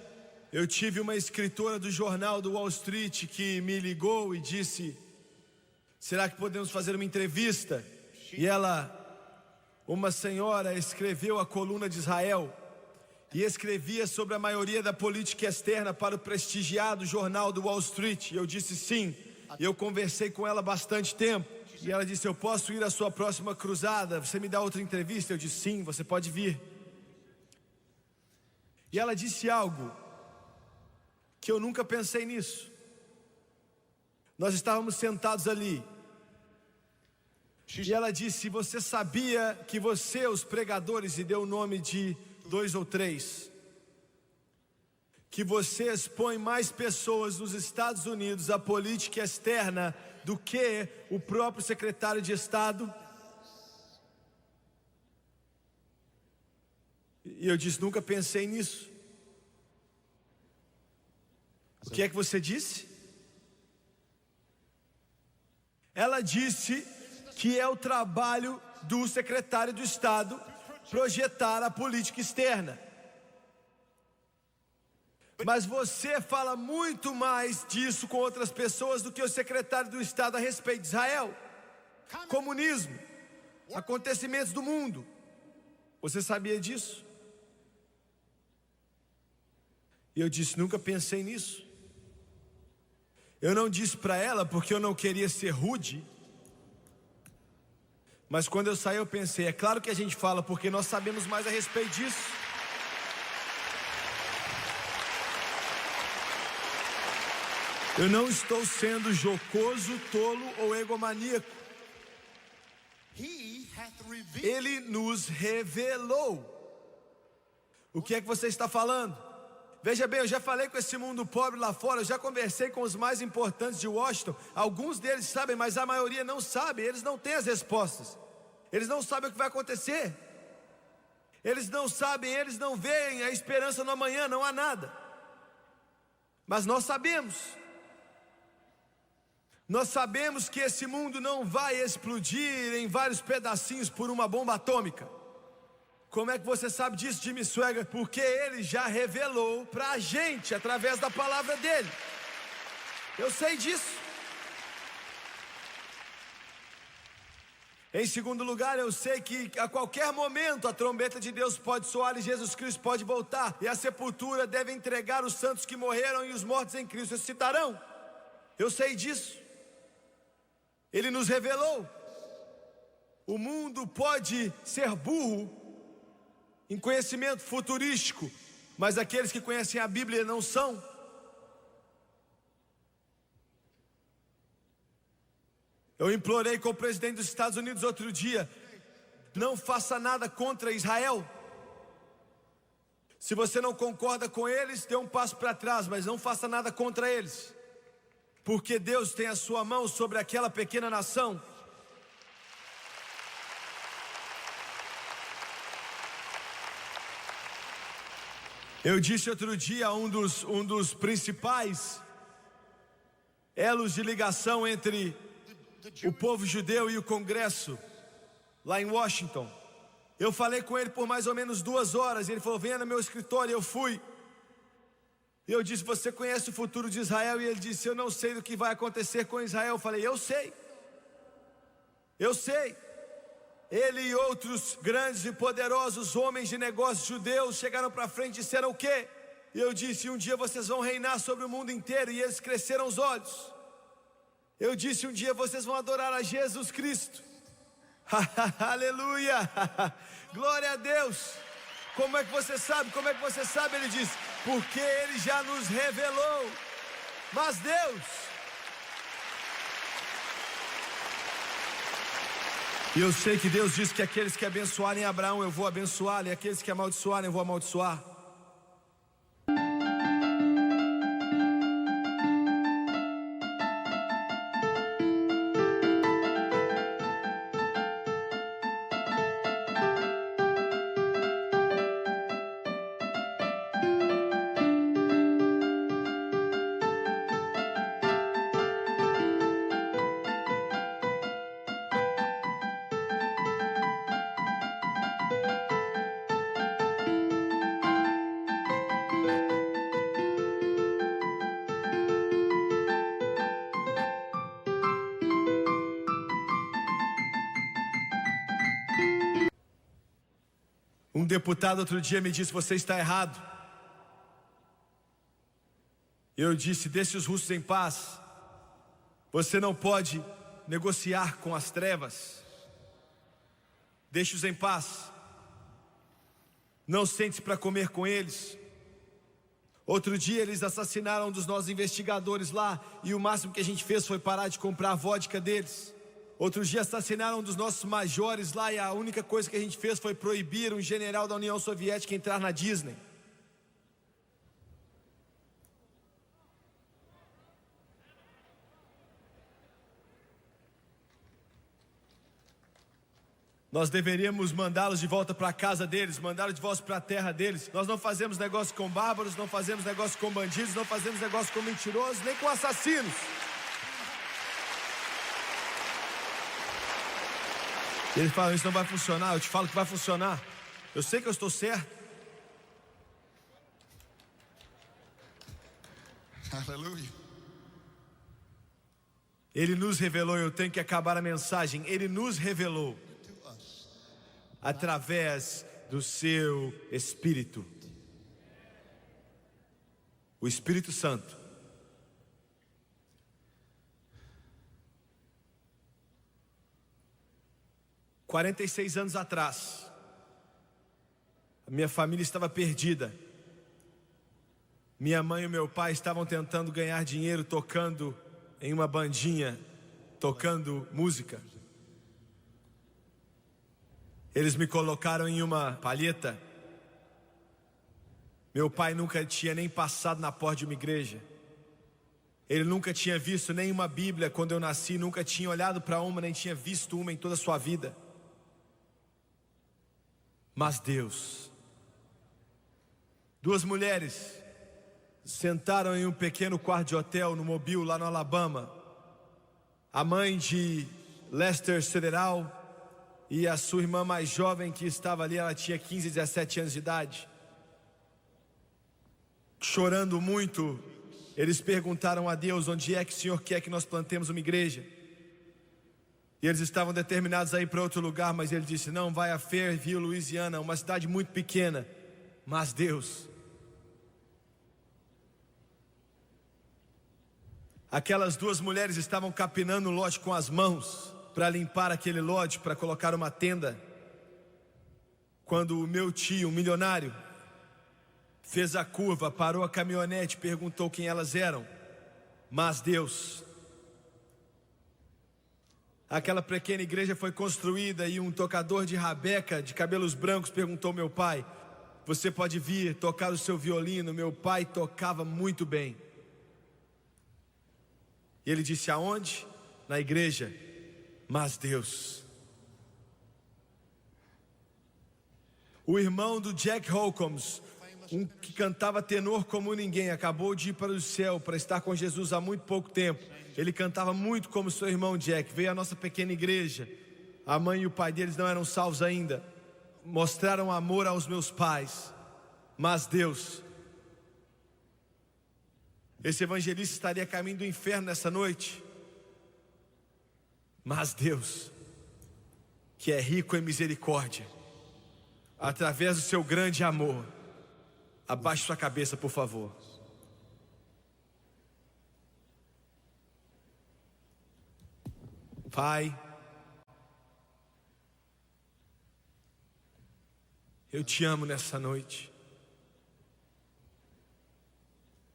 eu tive uma escritora do jornal do Wall Street que me ligou e disse: será que podemos fazer uma entrevista? E ela, uma senhora, escreveu a coluna de Israel e escrevia sobre a maioria da política externa para o prestigiado jornal do Wall Street. E eu disse sim. E eu conversei com ela bastante tempo. E ela disse: eu posso ir à sua próxima cruzada? Você me dá outra entrevista? Eu disse sim, você pode vir. E ela disse algo que eu nunca pensei nisso. Nós estávamos sentados ali. E ela disse: você sabia que você, os pregadores, e deu o nome de 2 ou 3, que você expõe mais pessoas nos Estados Unidos à política externa do que o próprio secretário de Estado? E eu disse: nunca pensei nisso. O que é que você disse? Ela disse que é o trabalho do secretário de Estado projetar a política externa. Mas você fala muito mais disso com outras pessoas do que o secretário do Estado a respeito de Israel, comunismo, acontecimentos do mundo. Você sabia disso? E eu disse: nunca pensei nisso. Eu não disse para ela porque eu não queria ser rude. Mas quando eu saí eu pensei: é claro que a gente fala porque nós sabemos mais a respeito disso. Eu não estou sendo jocoso, tolo ou egomaníaco. Ele nos revelou. O que é que você está falando? Veja bem, eu já falei com esse mundo pobre lá fora, eu já conversei com os mais importantes de Washington. Alguns deles sabem, mas a maioria não sabe. Eles não têm as respostas. Eles não sabem o que vai acontecer. Eles não sabem, eles não veem a esperança no amanhã, não há nada. Mas nós sabemos. Nós sabemos que esse mundo não vai explodir em vários pedacinhos por uma bomba atômica. Como é que você sabe disso, Jimmy Swaggart? Porque ele já revelou para a gente através da palavra dele. Eu sei disso. Em segundo lugar, eu sei que a qualquer momento a trombeta de Deus pode soar e Jesus Cristo pode voltar. E a sepultura deve entregar os santos que morreram e os mortos em Cristo ressuscitarão. Eu sei disso. Ele nos revelou. O mundo pode ser burro em conhecimento futurístico, mas aqueles que conhecem a Bíblia não são. Eu implorei com o presidente dos Estados Unidos outro dia: não faça nada contra Israel. Se você não concorda com eles, dê um passo para trás, mas não faça nada contra eles. Porque Deus tem a sua mão sobre aquela pequena nação. Eu disse outro dia, um dos principais elos de ligação entre o povo judeu e o Congresso, lá em Washington. Eu falei com ele por mais ou menos 2 horas, e ele falou: venha no meu escritório. Eu fui. E eu disse: você conhece o futuro de Israel? E ele disse: eu não sei do que vai acontecer com Israel. Eu falei: eu sei. Eu sei. Ele e outros grandes e poderosos homens de negócios judeus chegaram para frente e disseram o quê? E eu disse: um dia vocês vão reinar sobre o mundo inteiro. E eles cresceram os olhos. Eu disse: um dia vocês vão adorar a Jesus Cristo. Aleluia. Glória a Deus. Como é que você sabe? Como é que você sabe? Ele disse: porque Ele já nos revelou. Mas Deus E eu sei que Deus disse que aqueles que abençoarem Abraão eu vou abençoar, e aqueles que amaldiçoarem eu vou amaldiçoar. Um deputado outro dia me disse: você está errado. Eu disse: deixe os russos em paz. Você não pode negociar com as trevas. Deixe-os em paz. Não sente-se para comer com eles. Outro dia eles assassinaram um dos nossos investigadores lá, e o máximo que a gente fez foi parar de comprar a vodka deles. Outro dia assassinaram um dos nossos majores lá, e a única coisa que a gente fez foi proibir um general da União Soviética entrar na Disney. Nós deveríamos mandá-los de volta para a casa deles, mandá-los de volta para a terra deles. Nós não fazemos negócio com bárbaros, não fazemos negócio com bandidos, não fazemos negócio com mentirosos, nem com assassinos. Ele fala: isso não vai funcionar. Eu te falo que vai funcionar. Eu sei que eu estou certo. Hallelujah. Ele nos revelou. Eu tenho que acabar a mensagem. Ele nos revelou através do seu Espírito, o Espírito Santo. Há 46 anos atrás, a minha família estava perdida. Minha mãe e meu pai estavam tentando ganhar dinheiro tocando em uma bandinha, tocando música. Eles me colocaram em uma palheta. Meu pai nunca tinha nem passado na porta de uma igreja. Ele nunca tinha visto nenhuma Bíblia quando eu nasci, nunca tinha olhado para uma, nem tinha visto uma em toda a sua vida. Mas Deus, duas mulheres sentaram em um pequeno quarto de hotel no Mobile, lá no Alabama. A mãe de Lester Sederal e a sua irmã mais jovem que estava ali, ela tinha 15, 17 anos de idade. Chorando muito, eles perguntaram a Deus: onde é que o Senhor quer que nós plantemos uma igreja? E eles estavam determinados a ir para outro lugar, mas ele disse: não, vai a Fairview, Louisiana, uma cidade muito pequena. Mas Deus, aquelas duas mulheres estavam capinando o lote com as mãos para limpar aquele lote, para colocar uma tenda, quando o meu tio, um milionário, fez a curva, parou a caminhonete, perguntou quem elas eram. Mas Deus, aquela pequena igreja foi construída e um tocador de rabeca, de cabelos brancos, perguntou ao meu pai: você pode vir tocar o seu violino? Meu pai tocava muito bem. E ele disse: aonde? Na igreja. Mas Deus, o irmão do Jack Holcombs, um que cantava tenor como ninguém, acabou de ir para o céu para estar com Jesus há muito pouco tempo. Ele cantava muito como seu irmão Jack. Veio à nossa pequena igreja. A mãe e o pai deles não eram salvos ainda. Mostraram amor aos meus pais. Mas Deus, esse evangelista estaria a caminho do inferno nessa noite. Mas Deus, que é rico em misericórdia, através do seu grande amor, abaixe sua cabeça, por favor. Pai, eu te amo nessa noite.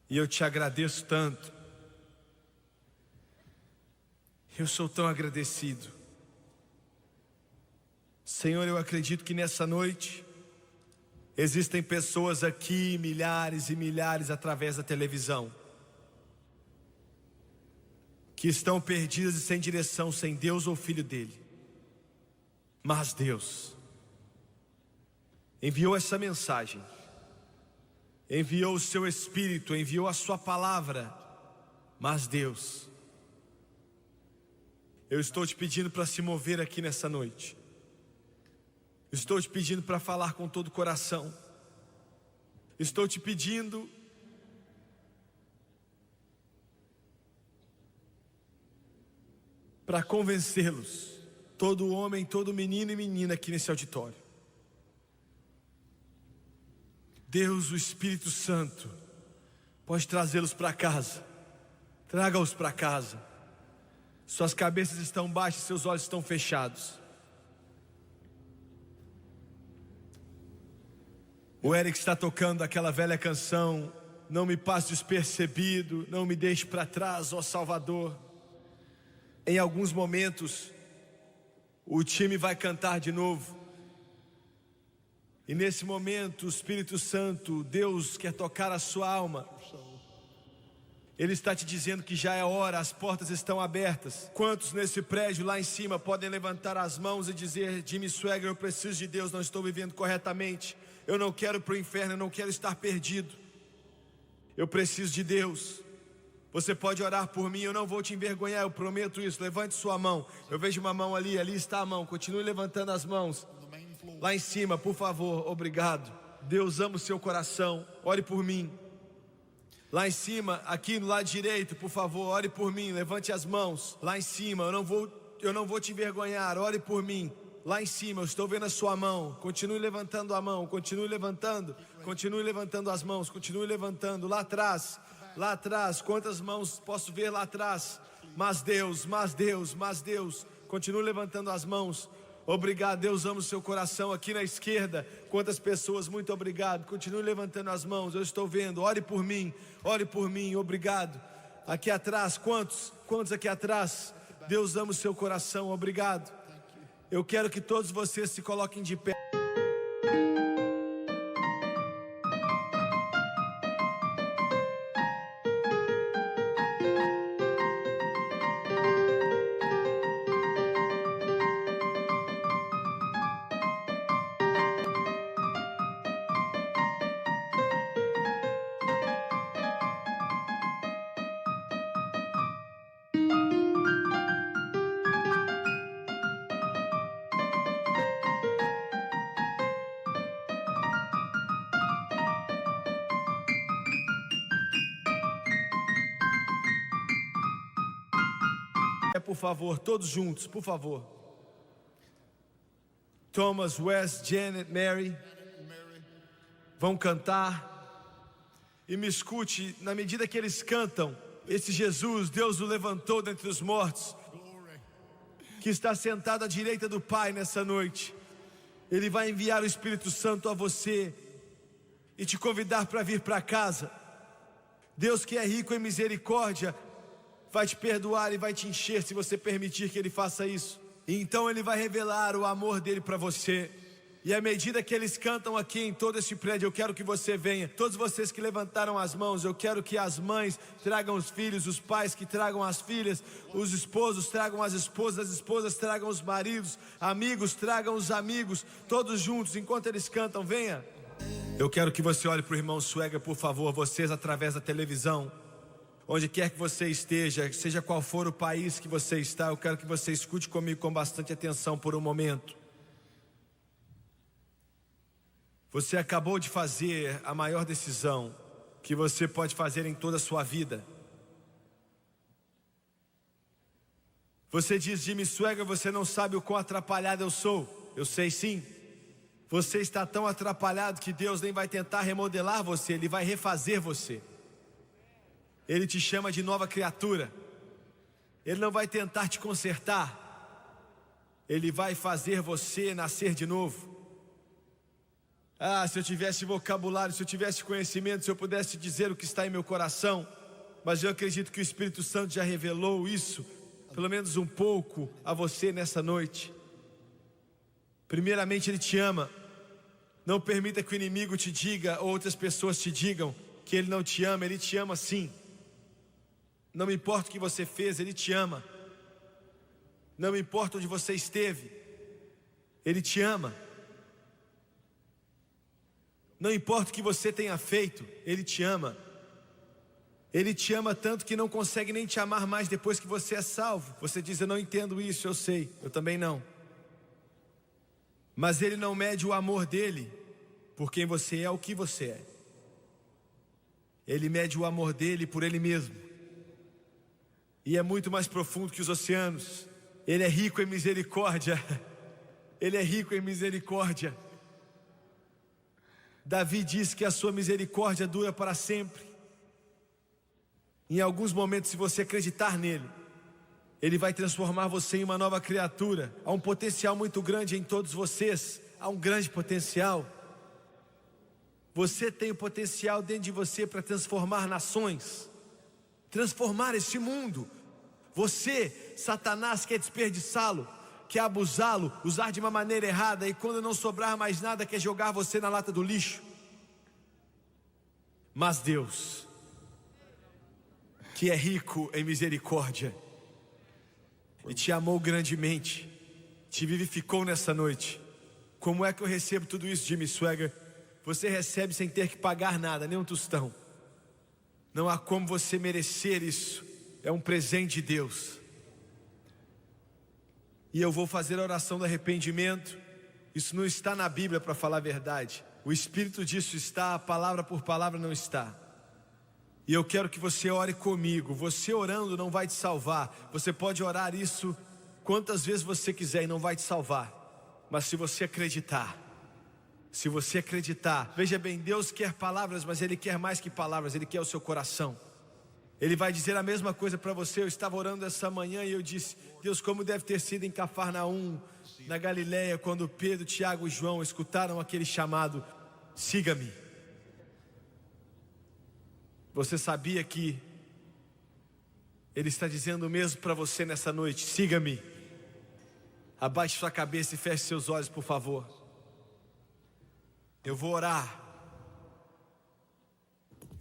E eu te agradeço tanto. Eu sou tão agradecido. Senhor, eu acredito que nessa noite existem pessoas aqui, milhares e milhares através da televisão, que estão perdidas e sem direção, sem Deus ou Filho dele. Mas Deus enviou essa mensagem, enviou o seu Espírito, enviou a sua palavra. Mas Deus, eu estou te pedindo para se mover aqui nessa noite. Estou te pedindo para falar com todo o coração. Estou te pedindo para convencê-los, todo homem, todo menino e menina aqui nesse auditório. Deus, o Espírito Santo, pode trazê-los para casa. Traga-os para casa. Suas cabeças estão baixas, seus olhos estão fechados. O Eric está tocando aquela velha canção, não me passe despercebido, não me deixe para trás, ó Salvador. Em alguns momentos, o time vai cantar de novo. E nesse momento, o Espírito Santo, Deus quer tocar a sua alma. Ele está te dizendo que já é hora, as portas estão abertas. Quantos nesse prédio lá em cima podem levantar as mãos e dizer: Jimmy Swaggart, eu preciso de Deus, não estou vivendo corretamente. Eu não quero ir para o inferno, eu não quero estar perdido. Eu preciso de Deus. Você pode orar por mim, eu não vou te envergonhar, eu prometo isso. Levante sua mão. Eu vejo uma mão ali, ali está a mão. Continue levantando as mãos. Lá em cima, por favor, obrigado. Deus ama o seu coração, ore por mim. Lá em cima, aqui no lado direito, por favor, ore por mim, levante as mãos. Lá em cima, eu não vou te envergonhar, ore por mim. Lá em cima, eu estou vendo a sua mão. Continue levantando a mão, continue levantando as mãos, continue levantando. Lá atrás, quantas mãos posso ver lá atrás? Mas Deus, continue levantando as mãos. Obrigado, Deus ama o seu coração. Aqui na esquerda, quantas pessoas, muito obrigado. Continue levantando as mãos, eu estou vendo. Ore por mim, obrigado. Aqui atrás, quantos aqui atrás? Deus ama o seu coração, obrigado. Eu quero que todos vocês se coloquem de pé. Por favor, todos juntos, por favor. Thomas, Wes, Janet, Mary vão cantar. E me escute, na medida que eles cantam, esse Jesus, Deus o levantou dentre os mortos, que está sentado à direita do Pai nessa noite. Ele vai enviar o Espírito Santo a você e te convidar para vir para casa. Deus, que é rico em misericórdia, vai te perdoar e vai te encher se você permitir que Ele faça isso. E então Ele vai revelar o amor dEle para você. E à medida que eles cantam aqui em todo esse prédio, eu quero que você venha. Todos vocês que levantaram as mãos, eu quero que as mães tragam os filhos, os pais que tragam as filhas, os esposos tragam as esposas tragam os maridos, amigos tragam os amigos, todos juntos, enquanto eles cantam, venha. Eu quero que você olhe para o irmão Swaggart, por favor, vocês através da televisão. Onde quer que você esteja, seja qual for o país que você está, eu quero que você escute comigo com bastante atenção por um momento. Você acabou de fazer a maior decisão que você pode fazer em toda a sua vida. Você diz: Jimmy Swaggart, você não sabe o quão atrapalhado eu sou. Eu sei sim. Você está tão atrapalhado que Deus nem vai tentar remodelar você, Ele vai refazer você. Ele te chama de nova criatura. Ele não vai tentar te consertar. Ele vai fazer você nascer de novo. Se eu tivesse vocabulário, se eu tivesse conhecimento, se eu pudesse dizer o que está em meu coração. Mas eu acredito que o Espírito Santo já revelou isso, pelo menos um pouco, a você nessa noite. Primeiramente, Ele te ama. Não permita que o inimigo te diga, ou outras pessoas te digam, que Ele não te ama. Ele te ama sim. Não importa o que você fez, Ele te ama. Não importa onde você esteve, Ele te ama. Não importa o que você tenha feito, Ele te ama. Ele te ama tanto que não consegue nem te amar mais depois que você é salvo. Você diz, eu não entendo isso, eu sei, eu também não. Mas Ele não mede o amor dEle por quem você é, o que você é. Ele mede o amor dEle por Ele mesmo. E é muito mais profundo que os oceanos. Ele é rico em misericórdia. Ele é rico em misericórdia. Davi diz que a sua misericórdia dura para sempre. Em alguns momentos, se você acreditar nele, Ele vai transformar você em uma nova criatura. Há um potencial muito grande em todos vocês. Há um grande potencial. Você tem o potencial dentro de você para transformar nações, transformar este mundo. Você, Satanás, quer desperdiçá-lo, quer abusá-lo, usar de uma maneira errada, e quando não sobrar mais nada, quer jogar você na lata do lixo. Mas Deus, que é rico em misericórdia e te amou grandemente, te vivificou nessa noite. Como é que eu recebo tudo isso, Jimmy Swaggart? Você recebe sem ter que pagar nada, nem um tostão. Não há como você merecer isso. É um presente de Deus. E eu vou fazer a oração do arrependimento. Isso não está na Bíblia, para falar a verdade. O espírito disso está, palavra por palavra não está. E eu quero que você ore comigo. Você orando não vai te salvar. Você pode orar isso quantas vezes você quiser e não vai te salvar. Mas se você acreditar, veja bem, Deus quer palavras, mas Ele quer mais que palavras, Ele quer o seu coração. Ele vai dizer a mesma coisa para você. Eu estava orando essa manhã e eu disse, Deus, como deve ter sido em Cafarnaum, na Galileia, quando Pedro, Tiago e João escutaram aquele chamado, siga-me. Você sabia que Ele está dizendo o mesmo para você nessa noite? Siga-me. Abaixe sua cabeça e feche seus olhos, por favor. Eu vou orar.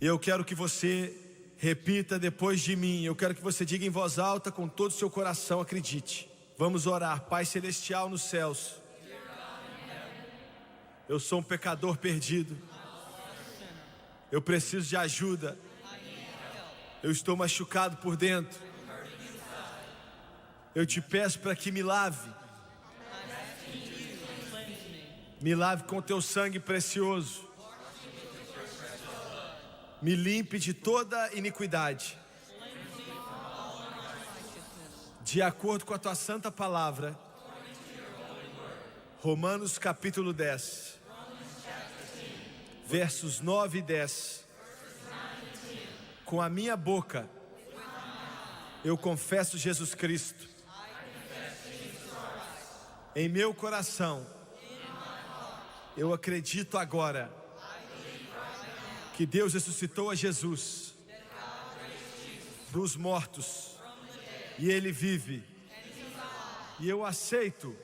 E eu quero que você repita depois de mim. Eu quero que você diga em voz alta, com todo o seu coração, acredite. Vamos orar. Pai celestial nos céus, eu sou um pecador perdido. Eu preciso de ajuda. Eu estou machucado por dentro. Eu te peço para que me lave. Me lave com teu sangue precioso. Me limpe de toda iniquidade. De acordo com a tua santa palavra. Romanos capítulo 10. Versos 9 e 10. Com a minha boca eu confesso Jesus Cristo. Em meu coração eu acredito agora que Deus ressuscitou a Jesus dos mortos e Ele vive. E eu aceito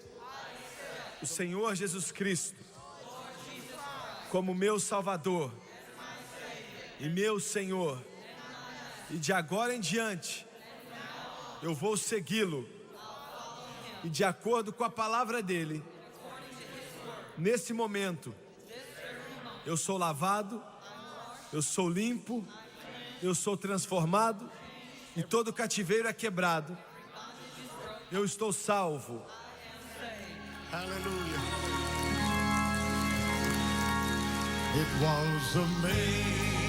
o Senhor Jesus Cristo como meu Salvador e meu Senhor. E de agora em diante eu vou segui-lo. E de acordo com a palavra dele, nesse momento, eu sou lavado, eu sou limpo, eu sou transformado, e todo cativeiro é quebrado. Eu estou salvo. Hallelujah. It was amazing.